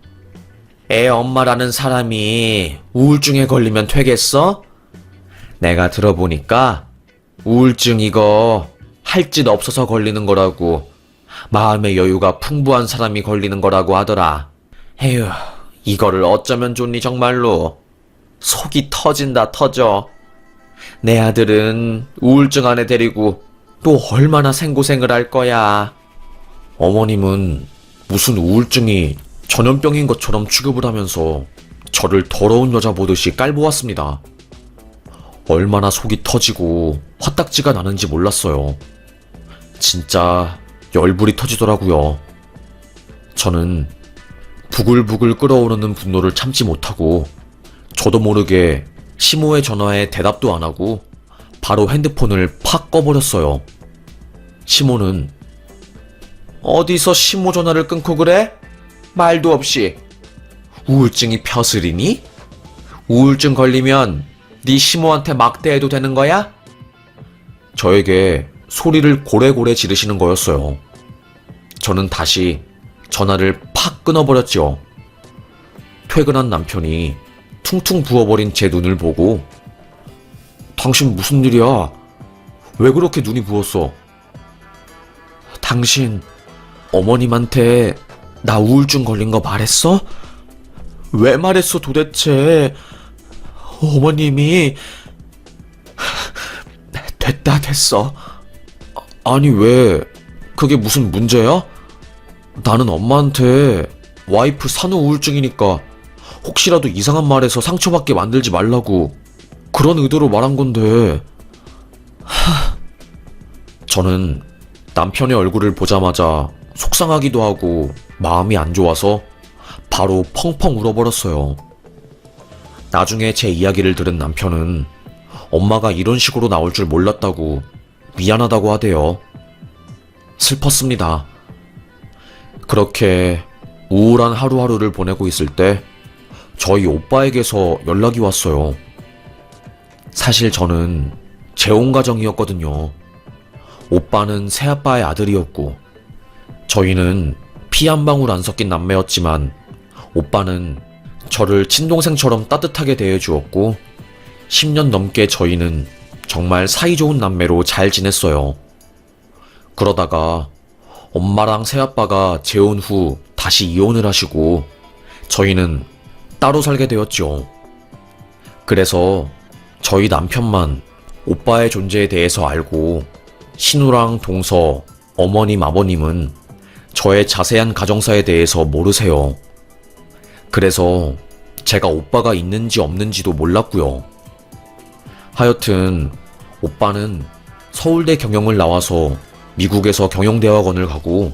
애 엄마라는 사람이 우울증에 걸리면 되겠어? 내가 들어보니까 우울증 이거 할 짓 없어서 걸리는 거라고, 마음의 여유가 풍부한 사람이 걸리는 거라고 하더라. 에휴, 이거를 어쩌면 좋니 정말로. 속이 터진다 터져. 내 아들은 우울증 안에 데리고 또 얼마나 생고생을 할 거야. 어머님은 무슨 우울증이 전염병인 것처럼 취급을 하면서 저를 더러운 여자 보듯이 깔보았습니다. 얼마나 속이 터지고 화딱지가 나는지 몰랐어요. 진짜 열불이 터지더라고요. 저는 부글부글 끓어오르는 분노를 참지 못하고 저도 모르게 시모의 전화에 대답도 안 하고 바로 핸드폰을 팍 꺼버렸어요. 시모는 어디서 시모 전화를 끊고 그래? 말도 없이. 우울증이 벼슬이니? 우울증 걸리면 네 시모한테 막대해도 되는 거야? 저에게 소리를 고래고래 지르시는 거였어요. 저는 다시 전화를 팍 끊어버렸죠. 퇴근한 남편이 퉁퉁 부어버린 제 눈을 보고 당신 무슨 일이야? 왜 그렇게 눈이 부었어? 당신 어머님한테 나 우울증 걸린 거 말했어? 왜 말했어 도대체? 어머님이 됐어. 아니 왜? 그게 무슨 문제야? 나는 엄마한테 와이프 산후 우울증이니까 혹시라도 이상한 말해서 상처받게 만들지 말라고 그런 의도로 말한 건데. 저는 남편의 얼굴을 보자마자 속상하기도 하고 마음이 안 좋아서 바로 펑펑 울어버렸어요. 나중에 제 이야기를 들은 남편은 엄마가 이런 식으로 나올 줄 몰랐다고 미안하다고 하대요. 슬펐습니다. 그렇게 우울한 하루하루를 보내고 있을 때 저희 오빠에게서 연락이 왔어요. 사실 저는 재혼 가정이었거든요. 오빠는 새아빠의 아들이었고 저희는 피 한 방울 안 섞인 남매였지만 오빠는 저를 친동생처럼 따뜻하게 대해주었고 10년 넘게 저희는 정말 사이좋은 남매로 잘 지냈어요. 그러다가 엄마랑 새아빠가 재혼 후 다시 이혼을 하시고 저희는 따로 살게 되었죠. 그래서 저희 남편만 오빠의 존재에 대해서 알고 신우랑 동서, 어머님, 아버님은 저의 자세한 가정사에 대해서 모르세요. 그래서 제가 오빠가 있는지 없는지도 몰랐고요. 하여튼 오빠는 서울대 경영을 나와서 미국에서 경영대학원을 가고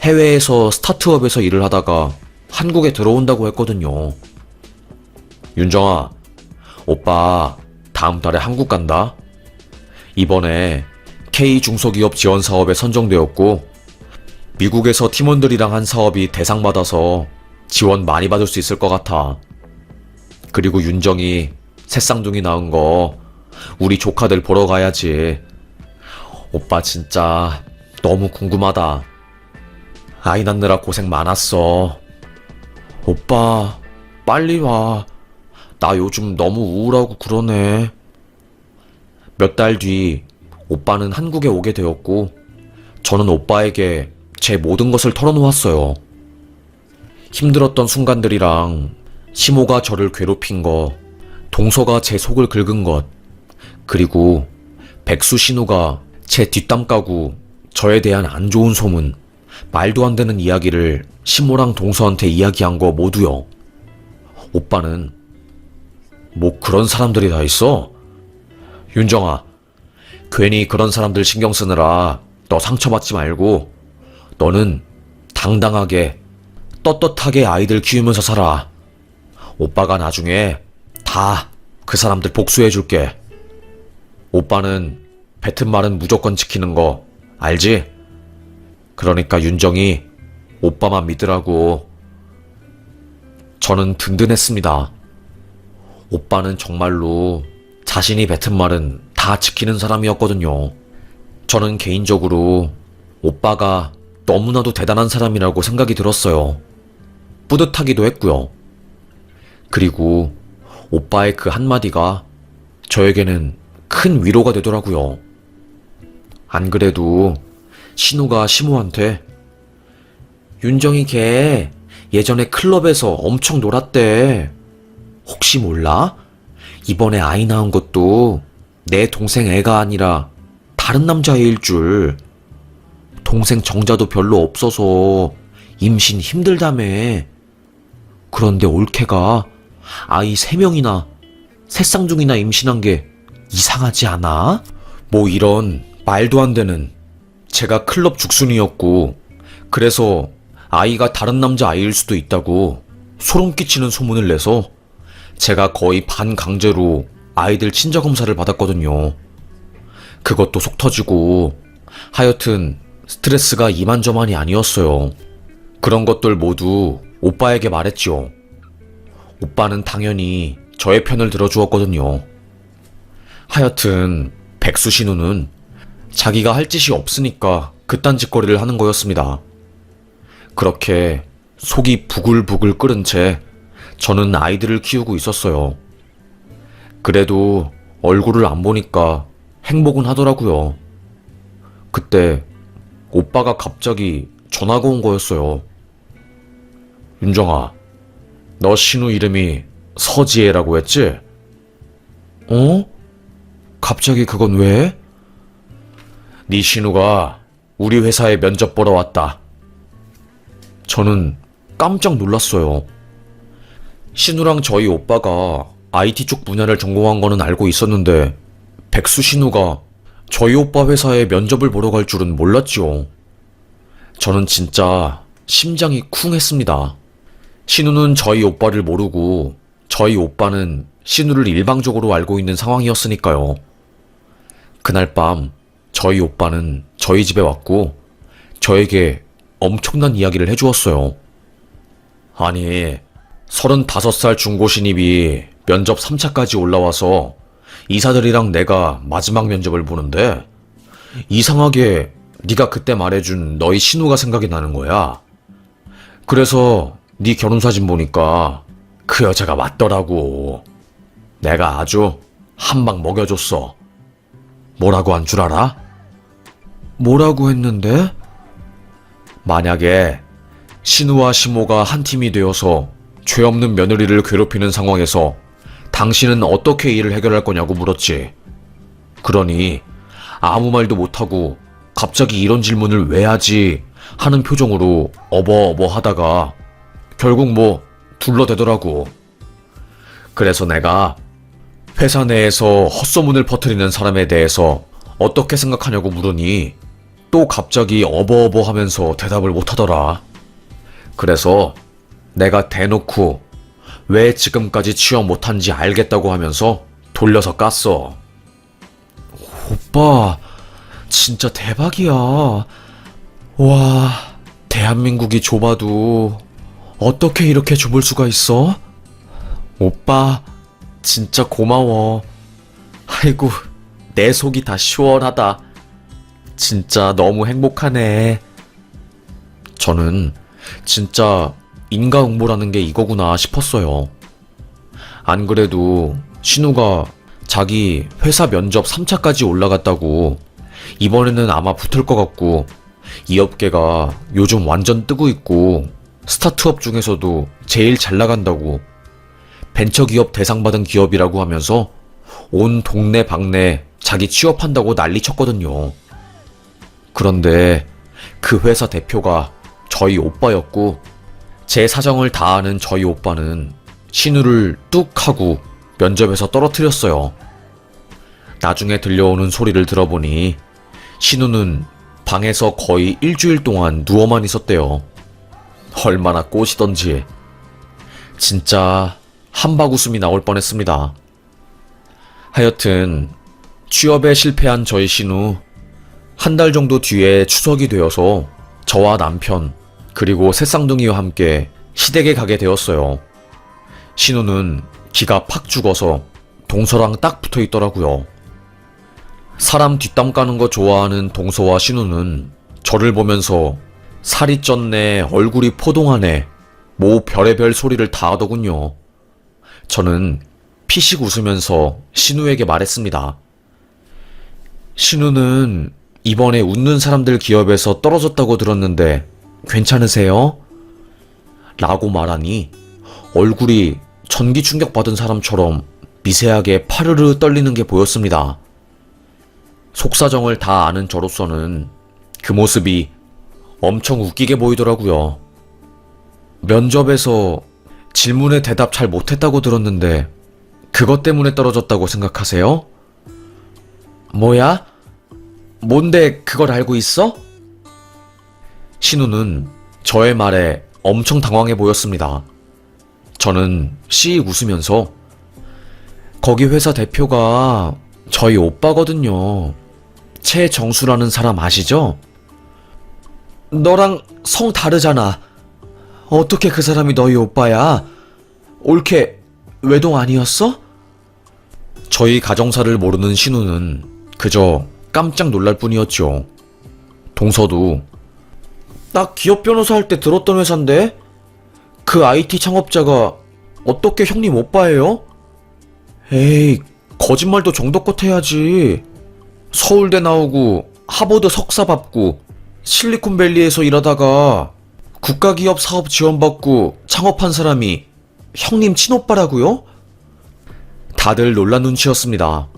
해외에서 스타트업에서 일을 하다가 한국에 들어온다고 했거든요. 윤정아, 오빠 다음 달에 한국 간다. 이번에 K중소기업 지원 사업에 선정되었고 미국에서 팀원들이랑 한 사업이 대상받아서 지원 많이 받을 수 있을 것 같아. 그리고 윤정이 새쌍둥이 낳은 거 우리 조카들 보러 가야지. 오빠 진짜 너무 궁금하다. 아이 낳느라 고생 많았어. 오빠 빨리 와. 나 요즘 너무 우울하고 그러네. 몇 달 뒤 오빠는 한국에 오게 되었고 저는 오빠에게 제 모든 것을 털어놓았어요. 힘들었던 순간들이랑 시모가 저를 괴롭힌 거, 동서가 제 속을 긁은 것, 그리고 백수 신우가 제 뒷담 까고 저에 대한 안 좋은 소문, 말도 안 되는 이야기를 시모랑 동서한테 이야기한 거 모두요. 오빠는 뭐 그런 사람들이 다 있어? 윤정아, 괜히 그런 사람들 신경 쓰느라 너 상처받지 말고 너는 당당하게 떳떳하게 아이들 키우면서 살아. 오빠가 나중에 다 그 사람들 복수해줄게. 오빠는 뱉은 말은 무조건 지키는 거 알지? 그러니까 윤정이 오빠만 믿으라고. 저는 든든했습니다. 오빠는 정말로 자신이 뱉은 말은 다 지키는 사람이었거든요. 저는 개인적으로 오빠가 너무나도 대단한 사람이라고 생각이 들었어요. 뿌듯하기도 했고요. 그리고 오빠의 그 한마디가 저에게는 큰 위로가 되더라고요. 안 그래도 신우가 시모한테 윤정이 걔 예전에 클럽에서 엄청 놀았대. 혹시 몰라? 이번에 아이 낳은 것도 내 동생 애가 아니라 다른 남자애일 줄. 동생 정자도 별로 없어서 임신 힘들다며. 그런데 올케가 아이 3명이나 새쌍둥이나 임신한 게 이상하지 않아? 뭐 이런 말도 안 되는. 제가 클럽 죽순이었고 그래서 아이가 다른 남자 아이일 수도 있다고 소름 끼치는 소문을 내서 제가 거의 반강제로 아이들 친자검사를 받았거든요. 그것도 속 터지고 하여튼 스트레스가 이만저만이 아니었어요. 그런 것들 모두 오빠에게 말했죠. 오빠는 당연히 저의 편을 들어주었거든요. 하여튼 백수 신우는 자기가 할 짓이 없으니까 그딴 짓거리를 하는 거였습니다. 그렇게 속이 부글부글 끓은 채 저는 아이들을 키우고 있었어요. 그래도 얼굴을 안 보니까 행복은 하더라고요. 그때 오빠가 갑자기 전화가 온 거였어요. 윤정아, 너 신우 이름이 서지혜라고 했지? 어? 갑자기 그건 왜? 네 신우가 우리 회사에 면접 보러 왔다. 저는 깜짝 놀랐어요. 신우랑 저희 오빠가 IT 쪽 분야를 전공한 거는 알고 있었는데 백수 신우가 저희 오빠 회사에 면접을 보러 갈 줄은 몰랐지요. 저는 진짜 심장이 쿵 했습니다. 신우는 저희 오빠를 모르고 저희 오빠는 신우를 일방적으로 알고 있는 상황이었으니까요. 그날 밤 저희 오빠는 저희 집에 왔고 저에게 엄청난 이야기를 해주었어요. 아니, 35살 중고 신입이 면접 3차까지 올라와서 이사들이랑 내가 마지막 면접을 보는데 이상하게 네가 그때 말해준 너희 신우가 생각이 나는 거야. 그래서 네 결혼사진 보니까 그 여자가 맞더라고. 내가 아주 한 방 먹여줬어. 뭐라고 한 줄 알아? 뭐라고 했는데? 만약에 신우와 시모가 한 팀이 되어서 죄 없는 며느리를 괴롭히는 상황에서 당신은 어떻게 일을 해결할 거냐고 물었지. 그러니 아무 말도 못하고 갑자기 이런 질문을 왜 하지 하는 표정으로 어버어버 하다가 결국 뭐 둘러대더라고. 그래서 내가 회사 내에서 헛소문을 퍼뜨리는 사람에 대해서 어떻게 생각하냐고 물으니 또 갑자기 어버어버 하면서 대답을 못하더라. 그래서 내가 대놓고 왜 지금까지 취업 못한지 알겠다고 하면서 돌려서 깠어. 오빠, 진짜 대박이야. 와, 대한민국이 좁아도 어떻게 이렇게 좁을 수가 있어? 오빠, 진짜 고마워. 아이고, 내 속이 다 시원하다. 진짜 너무 행복하네. 저는 진짜 인과응보라는 게 이거구나 싶었어요. 안 그래도 신우가 자기 회사 면접 3차까지 올라갔다고 이번에는 아마 붙을 것 같고 이 업계가 요즘 완전 뜨고 있고 스타트업 중에서도 제일 잘 나간다고 벤처기업 대상 받은 기업이라고 하면서 온 동네 방네 자기 취업한다고 난리 쳤거든요. 그런데 그 회사 대표가 저희 오빠였고 제 사정을 다 아는 저희 오빠는 신우를 뚝 하고 면접에서 떨어뜨렸어요. 나중에 들려오는 소리를 들어보니 신우는 방에서 거의 일주일 동안 누워만 있었대요. 얼마나 꼬시던지. 진짜 한바구음이 나올 뻔했습니다. 하여튼 취업에 실패한 저희 신우, 한 달 정도 뒤에 추석이 되어서 저와 남편 그리고 새쌍둥이와 함께 시댁에 가게 되었어요. 신우는 기가 팍 죽어서 동서랑 딱 붙어 있더라고요. 사람 뒷담 까는 거 좋아하는 동서와 신우는 저를 보면서 살이 쪘네, 얼굴이 포동하네, 뭐 별의별 소리를 다 하더군요. 저는 피식 웃으면서 신우에게 말했습니다. 신우는 이번에 웃는 사람들 기업에서 떨어졌다고 들었는데 괜찮으세요? 라고 말하니 얼굴이 전기 충격 받은 사람처럼 미세하게 파르르 떨리는 게 보였습니다. 속사정을 다 아는 저로서는 그 모습이 엄청 웃기게 보이더라고요. 면접에서 질문에 대답 잘 못했다고 들었는데 그것 때문에 떨어졌다고 생각하세요? 뭐야? 뭔데 그걸 알고 있어? 신우는 저의 말에 엄청 당황해 보였습니다. 저는 씩 웃으면서 거기 회사 대표가 저희 오빠거든요. 최정수라는 사람 아시죠? 너랑 성 다르잖아. 어떻게 그 사람이 너희 오빠야? 올케 외동 아니었어? 저희 가정사를 모르는 신우는 그저 깜짝 놀랄 뿐이었죠. 동서도 나 기업 변호사 할 때 들었던 회사인데 그 IT 창업자가 어떻게 형님 오빠예요? 에이, 거짓말도 정도껏 해야지. 서울대 나오고 하버드 석사 받고 실리콘밸리에서 일하다가 국가기업 사업 지원받고 창업한 사람이 형님 친오빠라고요? 다들 놀란 눈치였습니다.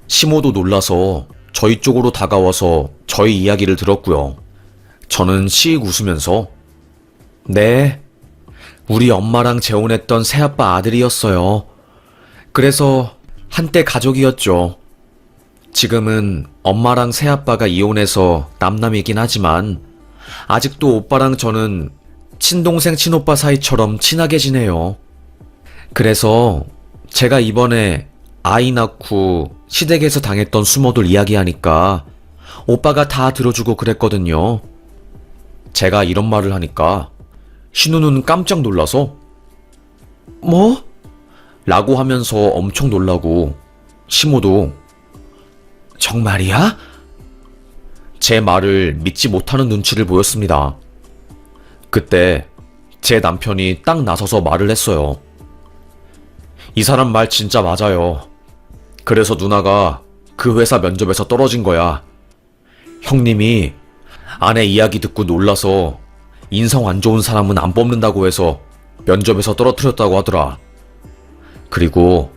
시모도 놀라서 저희 쪽으로 다가와서 저희 이야기를 들었고요. 저는 씩 웃으면서 네, 우리 엄마랑 재혼했던 새아빠 아들이었어요. 그래서 한때 가족이었죠. 지금은 엄마랑 새아빠가 이혼해서 남남이긴 하지만 아직도 오빠랑 저는 친동생 친오빠 사이처럼 친하게 지내요. 그래서 제가 이번에 아이 낳고 시댁에서 당했던 수모들 이야기하니까 오빠가 다 들어주고 그랬거든요. 제가 이런 말을 하니까 신우는 깜짝 놀라서 뭐? 라고 하면서 엄청 놀라고 시모도 정말이야? 제 말을 믿지 못하는 눈치를 보였습니다. 그때 제 남편이 딱 나서서 말을 했어요. 이 사람 말 진짜 맞아요. 그래서 누나가 그 회사 면접에서 떨어진 거야. 형님이 아내 이야기 듣고 놀라서 인성 안 좋은 사람은 안 뽑는다고 해서 면접에서 떨어뜨렸다고 하더라. 그리고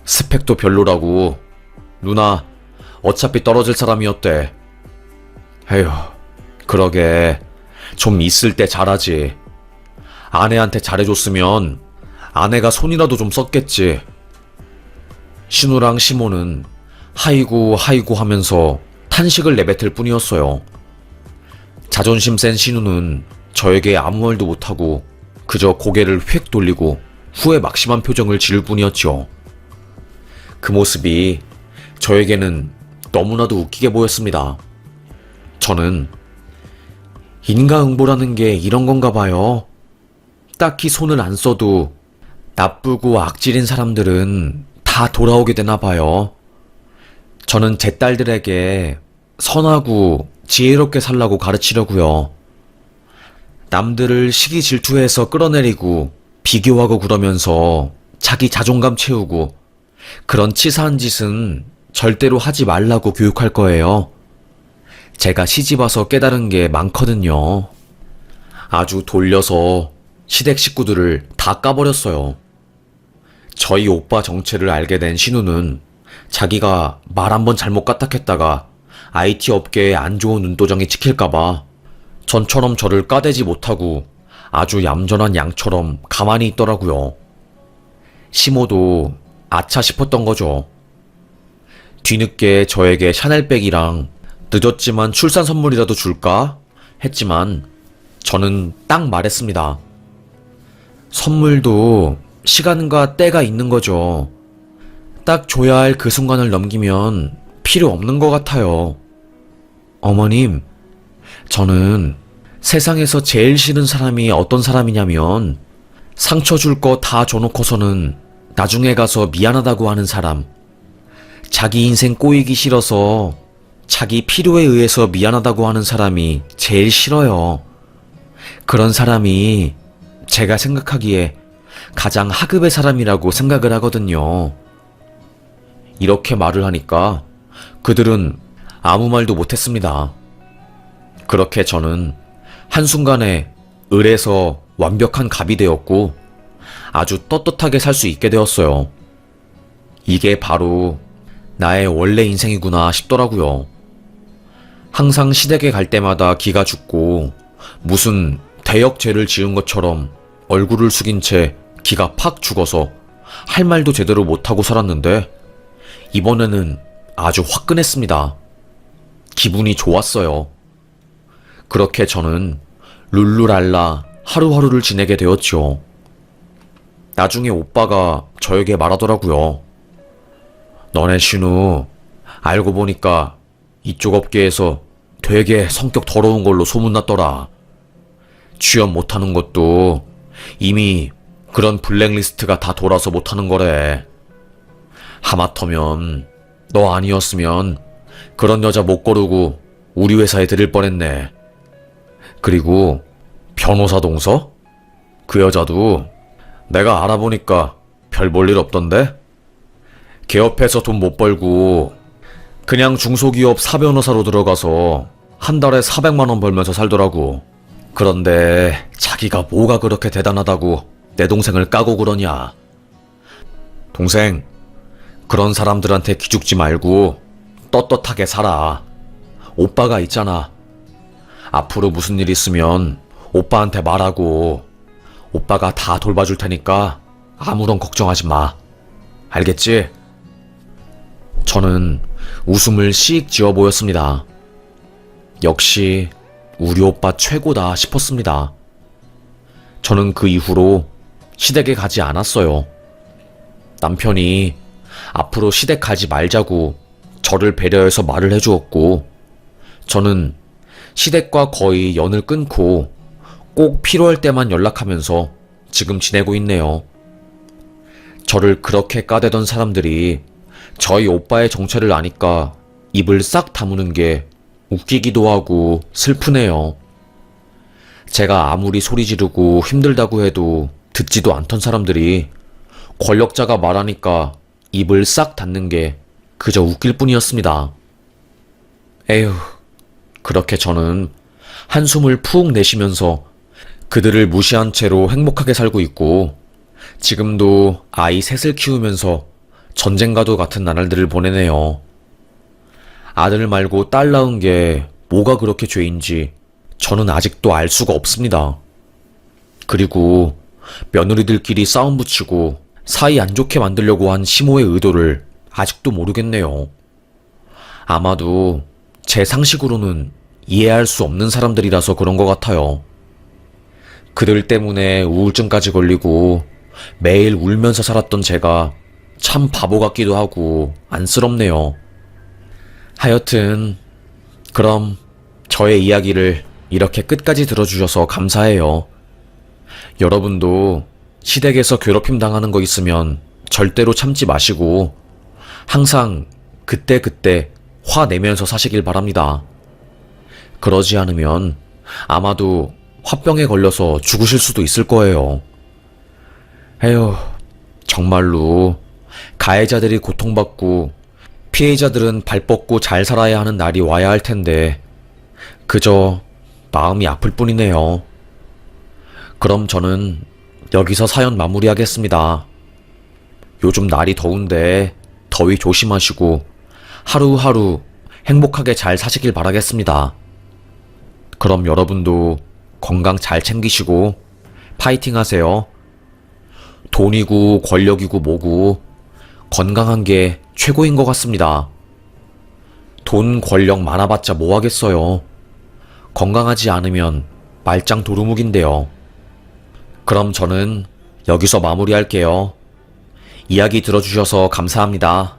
스펙도 별로라고 누나 어차피 떨어질 사람이었대. 에휴, 그러게 좀 있을 때 잘하지. 아내한테 잘해줬으면 아내가 손이라도 좀 썼겠지. 신우랑 시모는 하이고 하이고 하면서 탄식을 내뱉을 뿐이었어요. 자존심 센 신우는 저에게 아무 말도 못하고 그저 고개를 휙 돌리고 후회 막심한 표정을 지을 뿐이었죠. 그 모습이 저에게는 너무나도 웃기게 보였습니다. 저는 인과응보라는 게 이런 건가 봐요. 딱히 손을 안 써도 나쁘고 악질인 사람들은 다 돌아오게 되나 봐요. 저는 제 딸들에게 선하고 지혜롭게 살라고 가르치려고요. 남들을 시기 질투해서 끌어내리고 비교하고 그러면서 자기 자존감 채우고 그런 치사한 짓은 절대로 하지 말라고 교육할 거예요. 제가 시집와서 깨달은 게 많거든요. 아주 돌려서 시댁 식구들을 다 까버렸어요. 저희 오빠 정체를 알게 된 신우는 자기가 말 한번 잘못 까딱했다가 IT 업계에 안 좋은 눈도장이 찍힐까봐 전처럼 저를 까대지 못하고 아주 얌전한 양처럼 가만히 있더라고요. 시모도 아차 싶었던 거죠. 뒤늦게 저에게 샤넬백이랑 늦었지만 출산 선물이라도 줄까? 했지만 저는 딱 말했습니다. 선물도 시간과 때가 있는 거죠. 딱 줘야 할 그 순간을 넘기면 필요 없는 것 같아요. 어머님, 저는 세상에서 제일 싫은 사람이 어떤 사람이냐면 상처 줄 거 다 줘놓고서는 나중에 가서 미안하다고 하는 사람. 자기 인생 꼬이기 싫어서 자기 필요에 의해서 미안하다고 하는 사람이 제일 싫어요. 그런 사람이 제가 생각하기에 가장 하급의 사람이라고 생각을 하거든요. 이렇게 말을 하니까 그들은 아무 말도 못했습니다. 그렇게 저는 한순간에 을에서 완벽한 갑이 되었고 아주 떳떳하게 살 수 있게 되었어요. 이게 바로 나의 원래 인생이구나 싶더라고요. 항상 시댁에 갈 때마다 기가 죽고 무슨 대역죄를 지은 것처럼 얼굴을 숙인 채 기가 팍 죽어서 할 말도 제대로 못하고 살았는데 이번에는 아주 화끈했습니다. 기분이 좋았어요. 그렇게 저는 룰루랄라 하루하루를 지내게 되었죠. 나중에 오빠가 저에게 말하더라고요. 너네 신우 알고 보니까 이쪽 업계에서 되게 성격 더러운 걸로 소문났더라. 취업 못하는 것도 이미 그런 블랙리스트가 다 돌아서 못하는 거래. 하마터면 너 아니었으면 그런 여자 못 고르고 우리 회사에 들일 뻔했네. 그리고 변호사 동서? 그 여자도 내가 알아보니까 별 볼 일 없던데? 개업해서 돈 못 벌고 그냥 중소기업 사변호사로 들어가서 한 달에 400만 원 벌면서 살더라고. 그런데 자기가 뭐가 그렇게 대단하다고 내 동생을 까고 그러냐. 동생, 그런 사람들한테 기죽지 말고 떳떳하게 살아. 오빠가 있잖아. 앞으로 무슨 일 있으면 오빠한테 말하고 오빠가 다 돌봐줄 테니까 아무런 걱정하지 마. 알겠지? 저는 웃음을 씩 지어 보였습니다. 역시 우리 오빠 최고다 싶었습니다. 저는 그 이후로 시댁에 가지 않았어요. 남편이 앞으로 시댁 가지 말자고 저를 배려해서 말을 해주었고 저는 시댁과 거의 연을 끊고 꼭 필요할 때만 연락하면서 지금 지내고 있네요. 저를 그렇게 까대던 사람들이 저희 오빠의 정체를 아니까 입을 싹 다무는 게 웃기기도 하고 슬프네요. 제가 아무리 소리 지르고 힘들다고 해도 듣지도 않던 사람들이 권력자가 말하니까 입을 싹 닫는 게 그저 웃길 뿐이었습니다. 에휴, 그렇게 저는 한숨을 푹 내쉬면서 그들을 무시한 채로 행복하게 살고 있고 지금도 아이 셋을 키우면서 전쟁과도 같은 나날들을 보내네요. 아들 말고 딸 낳은 게 뭐가 그렇게 죄인지 저는 아직도 알 수가 없습니다. 그리고 며느리들끼리 싸움 붙이고 사이 안 좋게 만들려고 한 시모의 의도를 아직도 모르겠네요. 아마도 제 상식으로는 이해할 수 없는 사람들이라서 그런 것 같아요. 그들 때문에 우울증까지 걸리고 매일 울면서 살았던 제가 참 바보 같기도 하고 안쓰럽네요. 하여튼 그럼 저의 이야기를 이렇게 끝까지 들어주셔서 감사해요. 여러분도 시댁에서 괴롭힘 당하는 거 있으면 절대로 참지 마시고 항상 그때그때 화내면서 사시길 바랍니다. 그러지 않으면 아마도 화병에 걸려서 죽으실 수도 있을 거예요. 에휴, 정말로 가해자들이 고통받고 피해자들은 발 뻗고 잘 살아야 하는 날이 와야 할 텐데 그저 마음이 아플 뿐이네요. 그럼 저는 여기서 사연 마무리하겠습니다. 요즘 날이 더운데 더위 조심하시고 하루하루 행복하게 잘 사시길 바라겠습니다. 그럼 여러분도 건강 잘 챙기시고 파이팅 하세요. 돈이고 권력이고 뭐고 건강한 게 최고인 것 같습니다. 돈, 권력 많아봤자 뭐 하겠어요. 건강하지 않으면 말짱 도루묵인데요. 그럼 저는 여기서 마무리할게요. 이야기 들어주셔서 감사합니다.